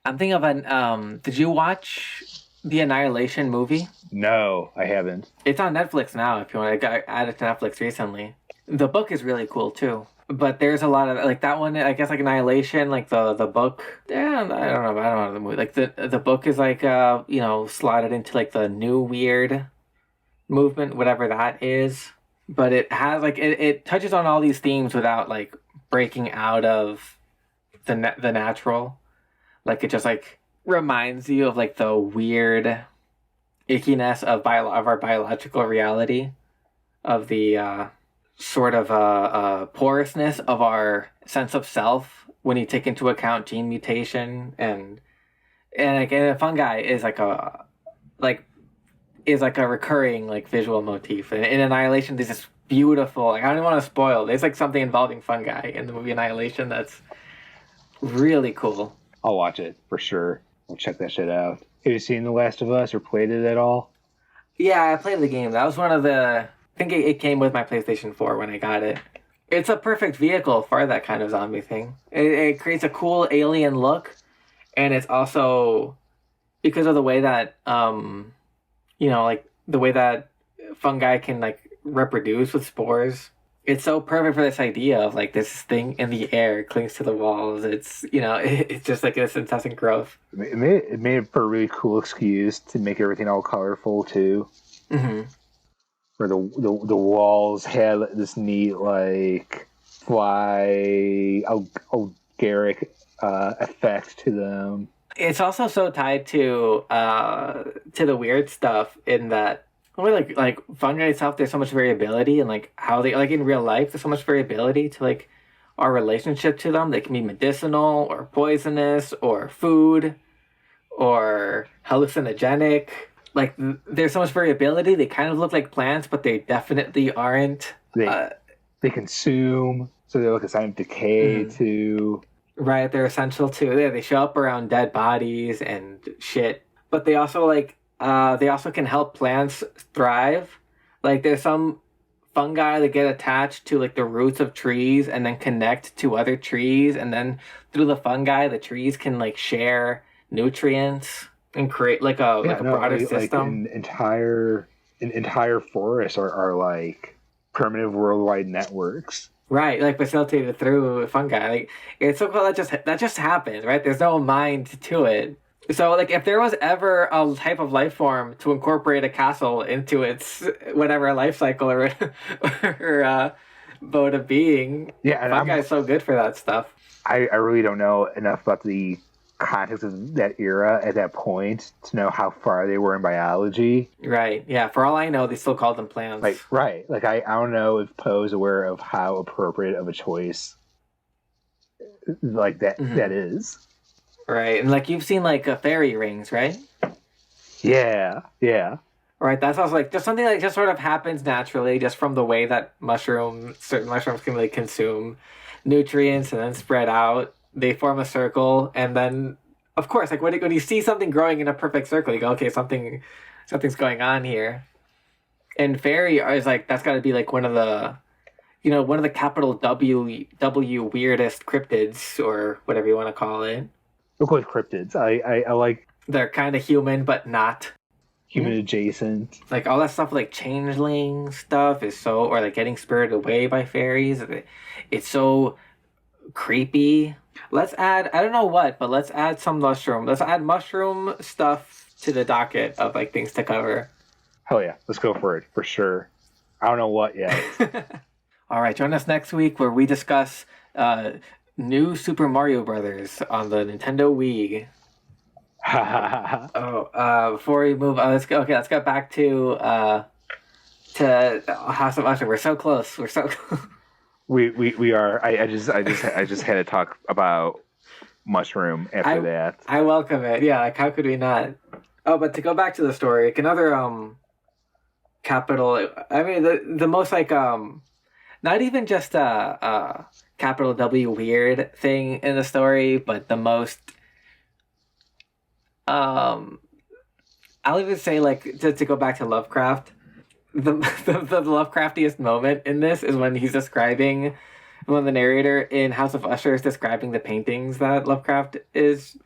[SPEAKER 3] I'm thinking of an. Did you watch the Annihilation movie?
[SPEAKER 4] No, I haven't.
[SPEAKER 3] It's on Netflix now. If you want, I got added to Netflix recently. The book is really cool too. But there's a lot of like that one. I guess like Annihilation, like the book. Yeah, I don't know the movie. Like the book is like slotted into like the new weird movement, whatever that is. But it has like it touches on all these themes without like breaking out of the natural. Like it just like reminds you of like the weird ickiness of our biological reality, of the sort of porousness of our sense of self when you take into account gene mutation and a fungi is like a recurring like visual motif. And in Annihilation, there's this beautiful, like I don't want to spoil. There's like something involving fungi in the movie Annihilation that's really cool.
[SPEAKER 4] I'll watch it for sure. I'll check that shit out. Have you seen The Last of Us or played it at all?
[SPEAKER 3] Yeah, I played the game. That was one of the. I think it came with my PlayStation 4 when I got it. It's a perfect vehicle for that kind of zombie thing. It creates a cool alien look, and it's also because of the way that like the way that fungi can like reproduce with spores. it's so perfect for this idea of like this thing in the air clings to the walls. It's it's just like this incessant growth.
[SPEAKER 4] It made for a really cool excuse to make everything all colorful too.
[SPEAKER 3] Mm-hmm.
[SPEAKER 4] Where the walls had this neat like fly algaric effect to them.
[SPEAKER 3] It's also so tied to the weird stuff in that like fungi itself. There's so much variability and like how they like in real life. There's so much variability to like our relationship to them. They can be medicinal or poisonous or food or hallucinogenic. Like there's so much variability. They kind of look like plants, but they definitely aren't.
[SPEAKER 4] They consume, so they look a sign of decay too.
[SPEAKER 3] Right, they're essential too. They show up around dead bodies and shit. But they also they also can help plants thrive. Like there's some fungi that get attached to like the roots of trees and then connect to other trees, and then through the fungi the trees can like share nutrients and create like a broader system.
[SPEAKER 4] Entire forests are like primitive worldwide networks.
[SPEAKER 3] Right, like facilitated through fungi. Like it's so cool that just happens, right? There's no mind to it. So like if there was ever a type of life form to incorporate a castle into its whatever life cycle or mode of being, fungi is so good for that stuff.
[SPEAKER 4] I really don't know enough about the context of that era at that point to know how far they were in biology.
[SPEAKER 3] Right. Yeah. For all I know, they still call them plants.
[SPEAKER 4] Like I don't know if Poe's aware of how appropriate of a choice like that that is.
[SPEAKER 3] Right. And like you've seen like fairy rings, right?
[SPEAKER 4] Yeah.
[SPEAKER 3] Right. That's also like just something that just sort of happens naturally, just from the way that certain mushrooms can like consume nutrients and then spread out. They form a circle, and then, of course, like when you see something growing in a perfect circle, you go, okay, something's going on here. And fairy is like that's got to be like one of the capital W weirdest cryptids or whatever you want to call it.
[SPEAKER 4] Look with cryptids. I like
[SPEAKER 3] they're kind of human, but not
[SPEAKER 4] human adjacent.
[SPEAKER 3] Like all that stuff, like changeling stuff, is so or like getting spirited away by fairies. It's so creepy. Let's add, I don't know what, but let's add some mushroom. Let's add mushroom stuff to the docket of like things to cover.
[SPEAKER 4] Hell yeah, let's go for it, for sure. I don't know what yet.
[SPEAKER 3] All right, join us next week where we discuss new Super Mario Brothers on the Nintendo Wii. Before we move on, let's go back to House of Usher. We're so close.
[SPEAKER 4] We are. I just had to talk about mushroom after that.
[SPEAKER 3] I welcome it. Yeah, like how could we not? Oh, but to go back to the story, like another capital. I mean the most like not even just a capital W weird thing in the story, but the most I'll even say like to go back to Lovecraft. The Lovecraftiest moment in this is when he's describing, when the narrator in House of Usher is describing the paintings that Lovecraft is,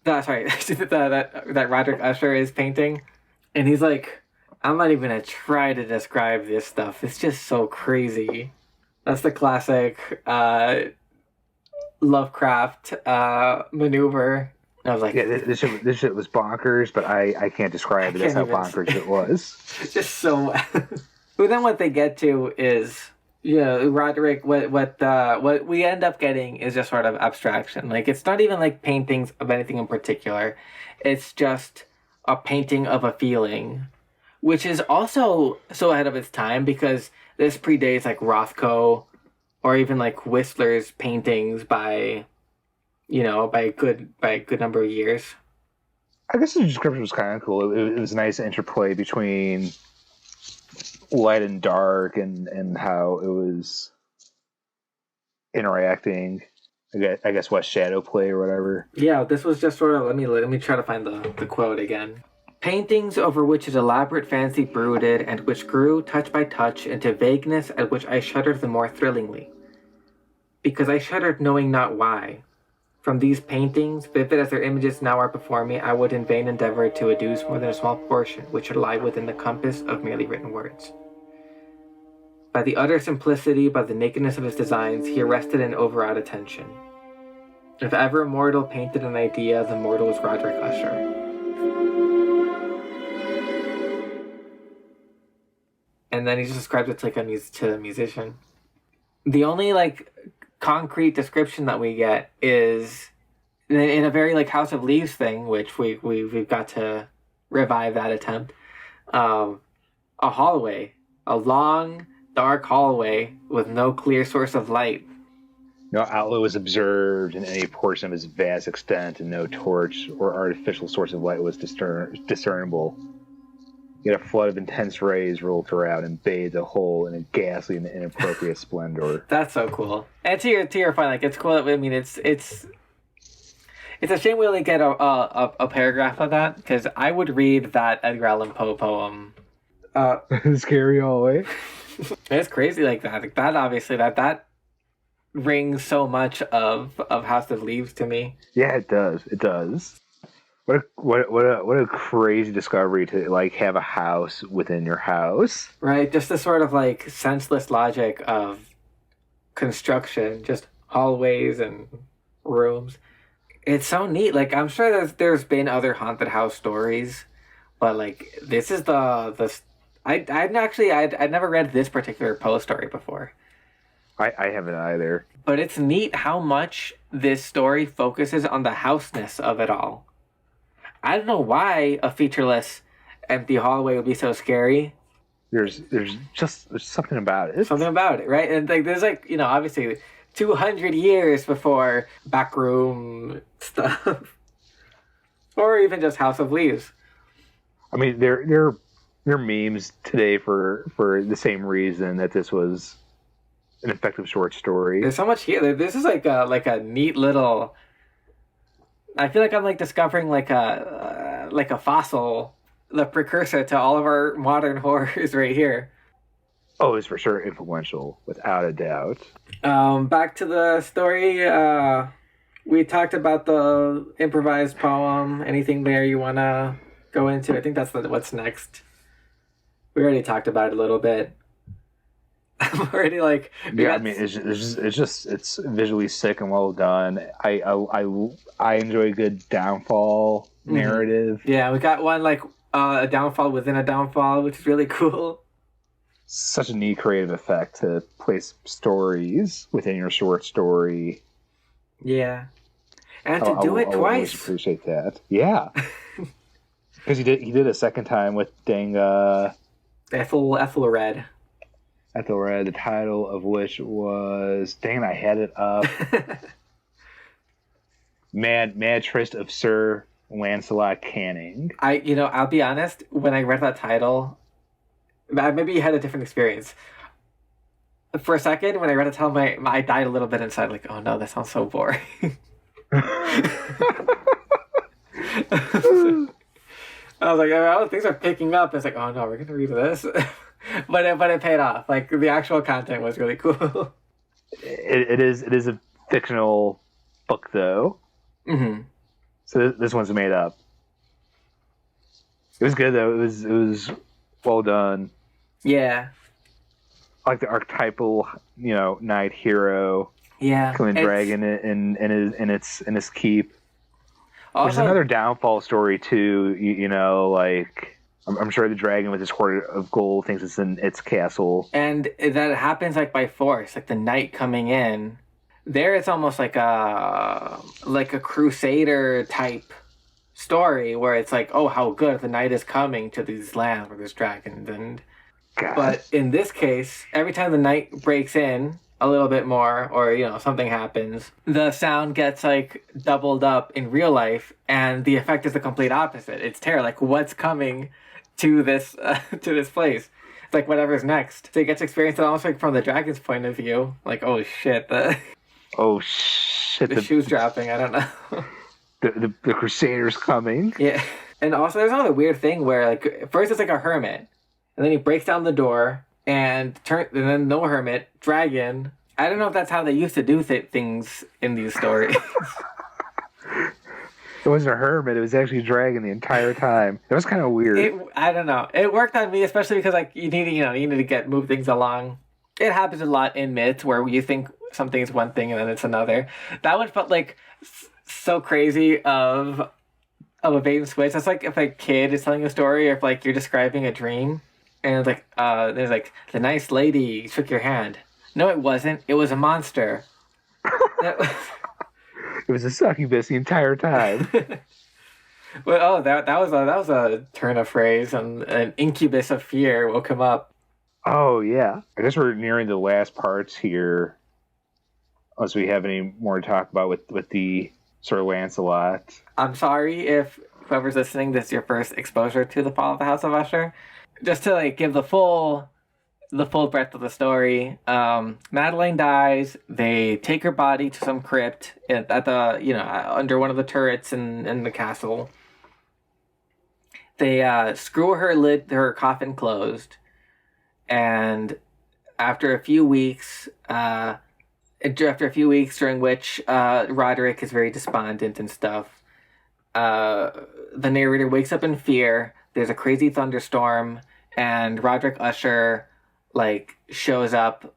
[SPEAKER 3] that Roderick Usher is painting, and he's like, I'm not even gonna try to describe this stuff. It's just so crazy. That's the classic Lovecraft maneuver. I was like,
[SPEAKER 4] yeah, this shit was bonkers, but I can't describe it as how bonkers it was.
[SPEAKER 3] Just so. But then what they get to is, Roderick. What we end up getting is just sort of abstraction. Like it's not even like paintings of anything in particular. It's just a painting of a feeling, which is also so ahead of its time because this predates like Rothko, or even like Whistler's paintings by a good number of years.
[SPEAKER 4] I guess the description was kind of cool. It was a nice interplay between light and dark, and how it was interacting. I guess what shadow play or whatever.
[SPEAKER 3] Yeah, this was just sort of. Let me try to find the quote again. Paintings over which his elaborate fancy brooded, and which grew touch by touch into vagueness at which I shuddered the more thrillingly, because I shuddered knowing not why. From these paintings, vivid as their images now are before me, I would in vain endeavor to adduce more than a small portion which should lie within the compass of merely written words. By the utter simplicity, by the nakedness of his designs, he arrested and overawed attention. If ever a mortal painted an idea, the mortal was Roderick Usher. And then he just describes it to like to a musician. The only like concrete description that we get is in a very like House of Leaves thing, which we've got to revive that attempt. A hallway, a long, dark hallway with no clear source of light.
[SPEAKER 4] No outlet was observed in any portion of its vast extent, and no torch or artificial source of light was discernible. Yet a flood of intense rays rolled throughout and bathed the whole in a ghastly and inappropriate splendor.
[SPEAKER 3] That's so cool. And to your point, like it's cool. I mean, it's a shame we only get a paragraph of that, because I would read that Edgar Allan Poe poem.
[SPEAKER 4] Scary hallway.
[SPEAKER 3] It's crazy like that. Like that obviously that rings so much of House of Leaves to me.
[SPEAKER 4] Yeah, it does. It does. What a crazy discovery to like have a house within your house.
[SPEAKER 3] Right, just the sort of like senseless logic of construction, just hallways and rooms. It's so neat. Like I'm sure there's been other haunted house stories, but like this is I'd never read this particular Poe story before.
[SPEAKER 4] I haven't either.
[SPEAKER 3] But it's neat how much this story focuses on the houseness of it all. I don't know why a featureless, empty hallway would be so scary.
[SPEAKER 4] There's something about it.
[SPEAKER 3] Something about it, right? And like there's like, obviously 200 years before backroom stuff. Or even just House of Leaves.
[SPEAKER 4] I mean, they're memes today for the same reason that this was an effective short story.
[SPEAKER 3] There's so much here. This is like a neat little. I feel like I'm like discovering like a fossil, the precursor to all of our modern horrors right here.
[SPEAKER 4] Oh, it's for sure influential, without a doubt.
[SPEAKER 3] Back to the story. We talked about the improvised poem. Anything there you want to go into? I think that's what's next. We already talked about it a little bit. I'm already like...
[SPEAKER 4] Yeah, I mean, it's visually sick and well done. I enjoy a good downfall narrative.
[SPEAKER 3] Mm-hmm. Yeah, we got one like a downfall within a downfall, which is really cool.
[SPEAKER 4] Such a neat creative effect to place stories within your short story.
[SPEAKER 3] Yeah, and to do it twice.
[SPEAKER 4] I appreciate that. Yeah, because he did a second time with
[SPEAKER 3] Ethelred.
[SPEAKER 4] Ethelred, the title of which was I had it up. Mad Tryst of Sir Lancelot Canning.
[SPEAKER 3] I'll be honest. When I read that title, maybe you had a different experience. For a second, when I read the title, I died a little bit inside. Like, oh no, that sounds so boring. I was like, oh, things are picking up. It's like, oh no, we're gonna read this. but it paid off. Like the actual content was really cool.
[SPEAKER 4] It is a fictional book though. Mm-hmm. So this one's made up. It was good though. It was well done.
[SPEAKER 3] Yeah.
[SPEAKER 4] I like the archetypal, knight hero.
[SPEAKER 3] Yeah.
[SPEAKER 4] Killing dragon in its keep.
[SPEAKER 3] Also,
[SPEAKER 4] there's another downfall story too. Like I'm sure the dragon with his hoard of gold thinks it's in its castle, and
[SPEAKER 3] that happens like by force. Like the knight coming in, there it's almost like a crusader type story where it's like, oh, how good the knight is coming to these lands where there's dragons, and
[SPEAKER 4] God.
[SPEAKER 3] But in this case, every time the knight breaks in a little bit more, or something happens, the sound gets like doubled up in real life, and the effect is the complete opposite. It's terror. Like what's coming to this place? It's like whatever's next. So you get to experience it almost like from the dragon's point of view. Like the shoe's dropping. I don't know.
[SPEAKER 4] the crusader's coming.
[SPEAKER 3] Yeah, and also there's another weird thing where like first it's like a hermit, and then he breaks down the door. And then no hermit, dragon. I don't know if that's how they used to do things in these stories.
[SPEAKER 4] It wasn't a hermit; it was actually a dragon the entire time. It was kind of weird.
[SPEAKER 3] I don't know. It worked on me, especially because like you need to move things along. It happens a lot in myths where you think something is one thing and then it's another. That one felt like so crazy of a bait and switch. That's like if a kid is telling a story or if like you're describing a dream and it's like there's like the nice lady shook your hand. No, it wasn't. It was a monster. That was-
[SPEAKER 4] It was a succubus the entire time.
[SPEAKER 3] well, that was a turn of phrase, and an incubus of fear woke him up.
[SPEAKER 4] Oh yeah. I guess we're nearing the last parts here. Unless we have any more to talk about with the Sir Lancelot.
[SPEAKER 3] I'm sorry if whoever's listening, this is your first exposure to the fall of the House of Usher. Just to like give the full breadth of the story. Madeline dies. They take her body to some crypt at the under one of the turrets in the castle. They screw her coffin closed, and after a few weeks, during which Roderick is very despondent and stuff, the narrator wakes up in fear. There's a crazy thunderstorm, and Roderick Usher like shows up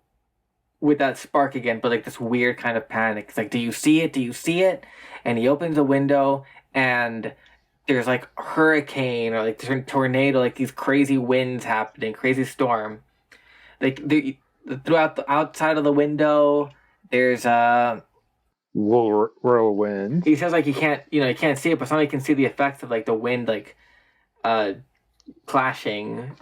[SPEAKER 3] with that spark again, but like this weird kind of panic. It's like, do you see it? Do you see it? And he opens a window, and there's like a hurricane or like tornado, like these crazy winds happening, crazy storm. Like throughout the outside of the window, there's
[SPEAKER 4] Whirlwind.
[SPEAKER 3] he says like he can't see it, but somebody can see the effects of like the wind like clashing,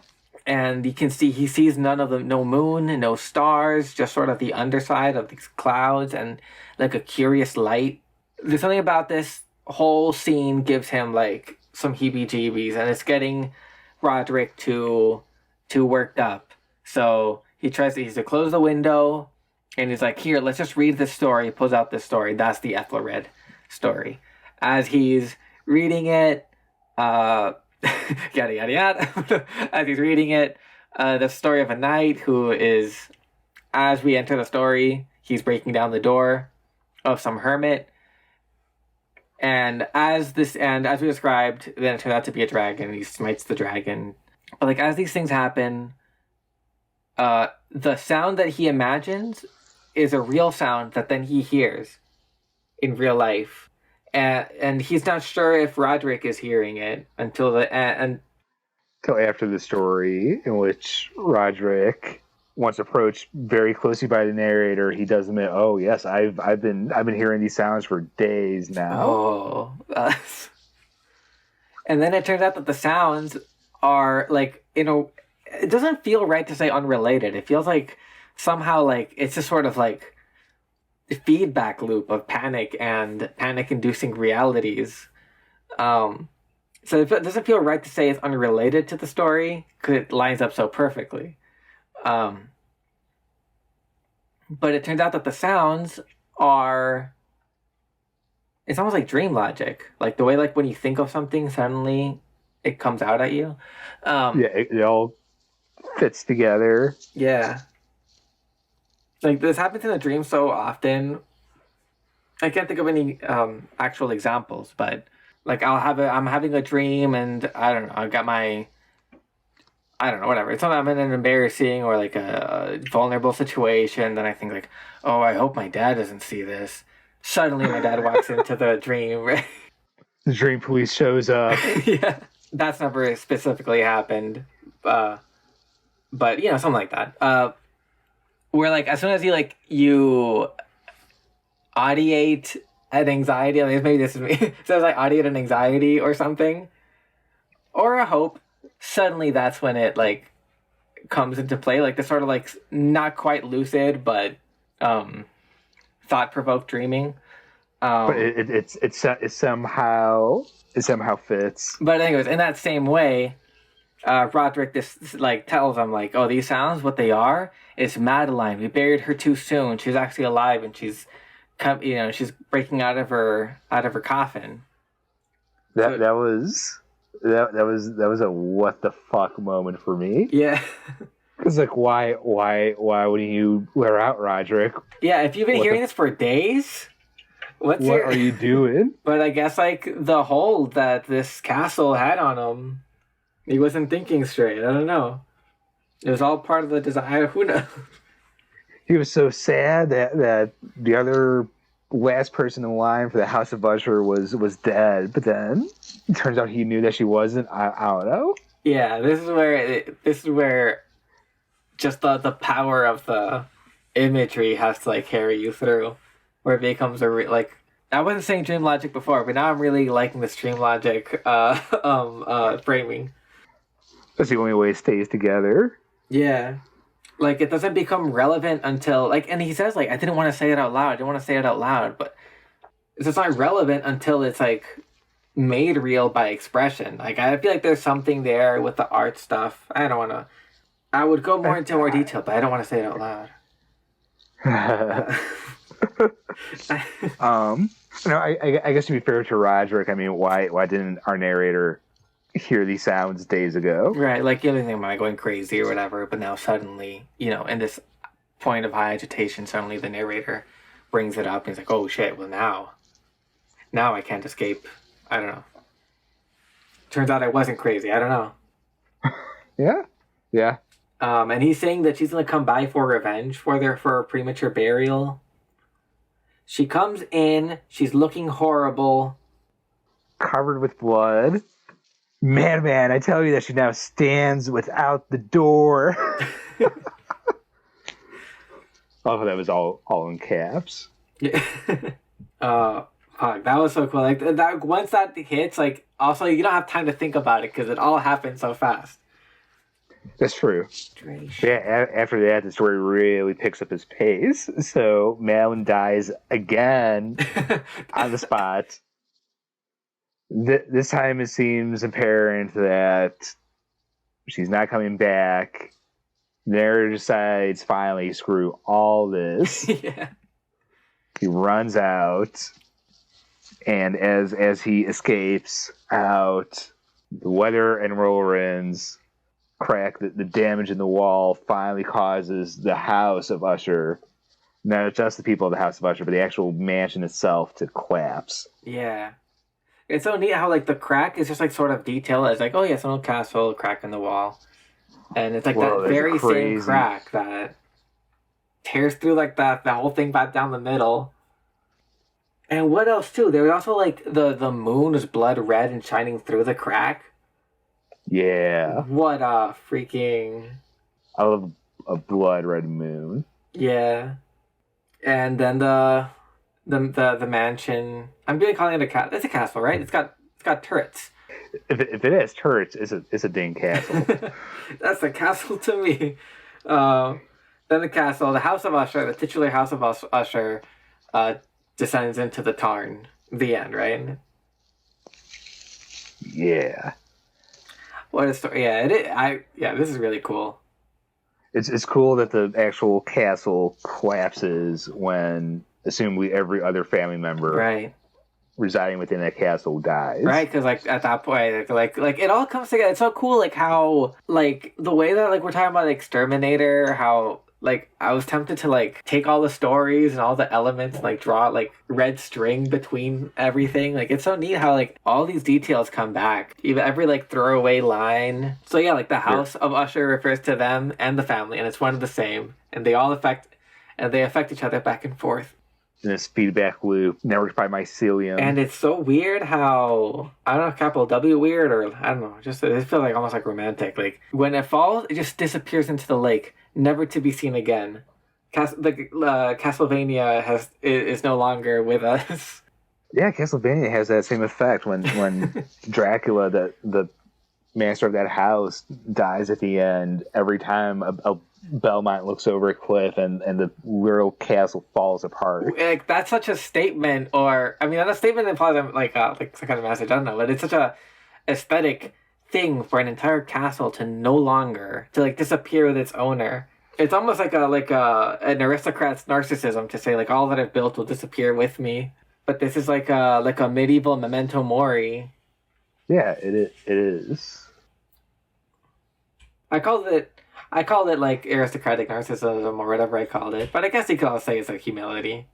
[SPEAKER 3] and he sees none of them, no moon, no stars, just sort of the underside of these clouds and like a curious light. There's something about this whole scene gives him like some heebie-jeebies, and it's getting Roderick too worked up. So he's to close the window, and he's like, here, let's just read this story. He pulls out this story. That's the Ethelred story. As he's reading it, yada, yada, yada. As he's reading it, the story of a knight who is, as we enter the story, he's breaking down the door of some hermit. And as we described, then it turns out to be a dragon, and he smites the dragon. But like as these things happen, the sound that he imagines is a real sound that then he hears in real life. And he's not sure if Roderick is hearing it until
[SPEAKER 4] After the story in which Roderick, once approached very closely by the narrator, he does admit, "Oh yes, I've been hearing these sounds for days now."
[SPEAKER 3] And then it turns out that the sounds are like it doesn't feel right to say unrelated. It feels like somehow like it's just sort of like a feedback loop of panic and panic-inducing realities. So it doesn't feel right to say it's unrelated to the story because it lines up so perfectly. But it turns out that the sounds are... It's almost like dream logic. Like the way like when you think of something, suddenly it comes out at you.
[SPEAKER 4] It all fits together.
[SPEAKER 3] Yeah. Like this happens in a dream so often. I can't think of any actual examples, but like I'm having a dream and I don't know, whatever. It's not I'm in an embarrassing or like a vulnerable situation. Then I think like, oh, I hope my dad doesn't see this. Suddenly my dad walks into the dream. Right?
[SPEAKER 4] The dream police shows up.
[SPEAKER 3] Yeah. That's never specifically happened. But something like that. Where like as soon as you ideate an anxiety, I mean, maybe this is me. So as I ideate an anxiety or something, or a hope, suddenly that's when it like comes into play. Like the sort of like not quite lucid, but thought-provoked dreaming.
[SPEAKER 4] But it somehow fits.
[SPEAKER 3] But anyways, in that same way, Roderick like tells him like, oh, these sounds, what they are, is Madeline. We buried her too soon. She's actually alive, and she's breaking out of her coffin.
[SPEAKER 4] That was a what the fuck moment for me.
[SPEAKER 3] Yeah.
[SPEAKER 4] It's like why wouldn't you wear out Roderick?
[SPEAKER 3] Yeah, if you've been hearing this for days, what
[SPEAKER 4] are you doing?
[SPEAKER 3] But I guess like the hold that this castle had on him, he wasn't thinking straight. I don't know. It was all part of the desire. Who knows?
[SPEAKER 4] he was so sad that the other last person in line for the House of Usher was dead. But then it turns out he knew that she wasn't. I don't know.
[SPEAKER 3] Yeah, this is where just the power of the imagery has to like carry you through, where it becomes like. I wasn't saying dream logic before, but now I'm really liking the stream logic framing.
[SPEAKER 4] That's the only way it stays together.
[SPEAKER 3] Yeah. Like, it doesn't become relevant until, like, and he says, like, I didn't want to say it out loud, but it's just not relevant until it's, like, made real by expression. Like, I feel like there's something there with the art stuff. I would go more into more detail, but I don't want to say it out loud.
[SPEAKER 4] I guess to be fair to Roderick, I mean, why didn't our narrator hear these sounds days ago?
[SPEAKER 3] Right, like, you know, am I going crazy or whatever, but now suddenly, you know, in this point of high agitation, suddenly the narrator brings it up and he's like, oh shit, well now I can't escape. I don't know. Turns out I wasn't crazy, I don't know.
[SPEAKER 4] Yeah.
[SPEAKER 3] And he's saying that she's gonna come by for revenge for a premature burial. She comes in, she's looking horrible.
[SPEAKER 4] Covered with blood. Man, I tell you that she now stands without the door. Oh, that was all in caps.
[SPEAKER 3] Yeah. Fuck, that was so cool. Like, that, once that hits, like, also, you don't have time to think about it because it all happens so fast.
[SPEAKER 4] That's true. Yeah, after that, the story really picks up its pace. So Malin dies again on the spot. This time it seems apparent that she's not coming back. Nair decides finally, screw all this.
[SPEAKER 3] Yeah.
[SPEAKER 4] He runs out, and as he escapes out, the weather and Rollins crack, the damage in the wall finally causes the House of Usher, not just the people of the House of Usher, but the actual mansion itself to collapse.
[SPEAKER 3] Yeah. It's so neat how, like, the crack is just, like, sort of detailed as, like, oh, yeah, it's an old castle, crack in the wall. And it's, like, that very same crack that tears through, like, the whole thing back down the middle. And what else, too? There was also, like, the moon is blood red and shining through the crack.
[SPEAKER 4] Yeah.
[SPEAKER 3] What a freaking...
[SPEAKER 4] I love a blood red moon.
[SPEAKER 3] Yeah. And then the mansion... I'm really calling it a castle. It's a castle, right? It's got turrets.
[SPEAKER 4] If it has turrets, it's a dang castle.
[SPEAKER 3] That's a castle to me. Then the castle, the House of Usher, the titular House of Usher, descends into the tarn. The end, right?
[SPEAKER 4] Yeah.
[SPEAKER 3] What a story! Yeah, this is really cool.
[SPEAKER 4] It's cool that the actual castle collapses when, assumably, every other family member residing within that castle dies.
[SPEAKER 3] Right, because like at that point, like it all comes together. It's so cool, like how like the way that like we're talking about Exterminator, how like I was tempted to like take all the stories and all the elements and like draw like red string between everything. Like it's so neat how like all these details come back. Even every like throwaway line. So yeah, like the House of Usher refers to them and the family, and it's one and the same, and they affect each other back and forth.
[SPEAKER 4] In this feedback loop, networked by mycelium.
[SPEAKER 3] And it's so weird how, I don't know, capital W weird, or I don't know, just it feels like almost like romantic. Like when it falls, it just disappears into the lake, never to be seen again. Castlevania is no longer with us.
[SPEAKER 4] Yeah, Castlevania has that same effect when Dracula, the master of that house, dies at the end. Every time a Belmont looks over a cliff and the real castle falls apart.
[SPEAKER 3] Like that's such a statement, or I mean, not a statement implies like some kind of message. I don't know, but it's such a aesthetic thing for an entire castle to no longer to like disappear with its owner. It's almost like an aristocrat's narcissism to say like all that I've built will disappear with me. But this is like a medieval memento mori.
[SPEAKER 4] Yeah, it is.
[SPEAKER 3] I called it like aristocratic narcissism or whatever I called it, but I guess you could also say it's like humility.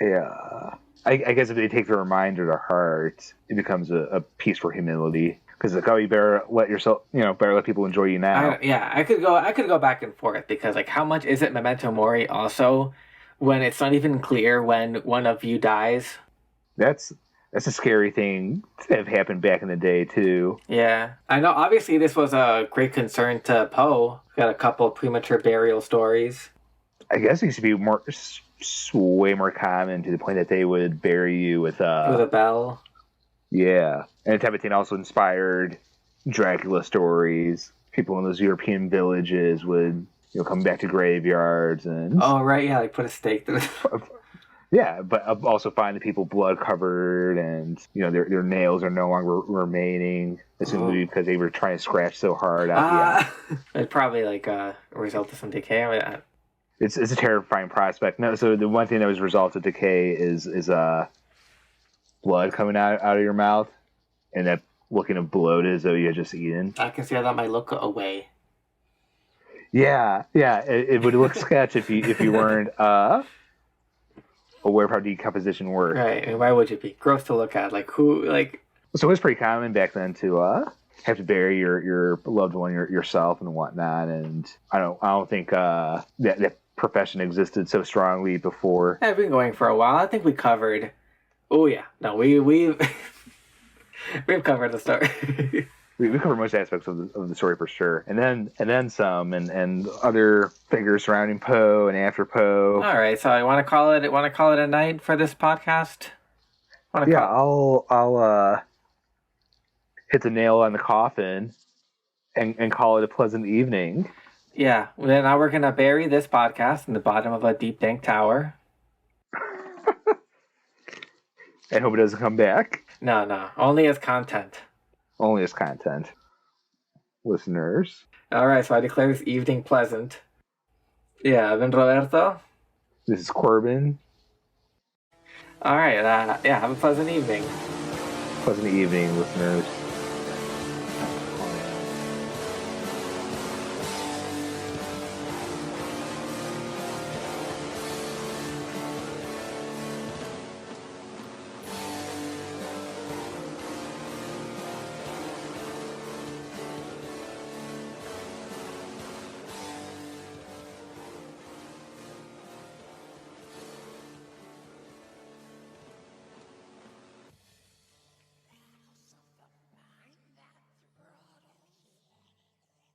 [SPEAKER 4] Yeah. I guess if they take the reminder to heart, it becomes a piece for humility. Because like, oh, you better let yourself, better let people enjoy you now.
[SPEAKER 3] I could go back and forth because like how much is it memento mori also when it's not even clear when one of you dies.
[SPEAKER 4] That's a scary thing to have happened back in the day too.
[SPEAKER 3] Yeah, I know. Obviously, this was a great concern to Poe. Got a couple premature burial stories.
[SPEAKER 4] I guess it used to be way more common to the point that they would bury you with
[SPEAKER 3] a bell.
[SPEAKER 4] Yeah, and the type of thing also inspired Dracula stories. People in those European villages would, come back to graveyards and.
[SPEAKER 3] Oh right, yeah, like put a stake through.
[SPEAKER 4] Yeah, but also find the people blood covered, and their nails are no longer remaining. Assumably because they were trying to scratch so hard out.
[SPEAKER 3] It's probably like a result of some decay.
[SPEAKER 4] It's a terrifying prospect. No, so the one thing that was a result of decay is blood coming out of your mouth, and that looking bloated as though you had just eaten.
[SPEAKER 3] I can see how that might look away.
[SPEAKER 4] Yeah, it would look sketch if you weren't aware of how decomposition works.
[SPEAKER 3] Right, and why would it be gross to look at? Like who, like.
[SPEAKER 4] So it was pretty common back then to have to bury your loved one yourself and whatnot, and I don't think that profession existed so strongly before.
[SPEAKER 3] I've been going for a while. I think we covered. Oh yeah, no, we've covered the story.
[SPEAKER 4] we covered most aspects of the story for sure, and then some, and other figures surrounding Poe and after Poe.
[SPEAKER 3] All right, so I want to call it a night for this podcast.
[SPEAKER 4] I'll hit the nail on the coffin and call it a pleasant evening.
[SPEAKER 3] Yeah, well, now we're gonna bury this podcast in the bottom of a deep dank tower.
[SPEAKER 4] I hope it doesn't come back.
[SPEAKER 3] No, only as content.
[SPEAKER 4] Only as content. Listeners.
[SPEAKER 3] Alright, so I declare this evening pleasant. Yeah, I've been Roberto.
[SPEAKER 4] This is Corbin.
[SPEAKER 3] Alright, have a pleasant evening.
[SPEAKER 4] Pleasant evening, listeners.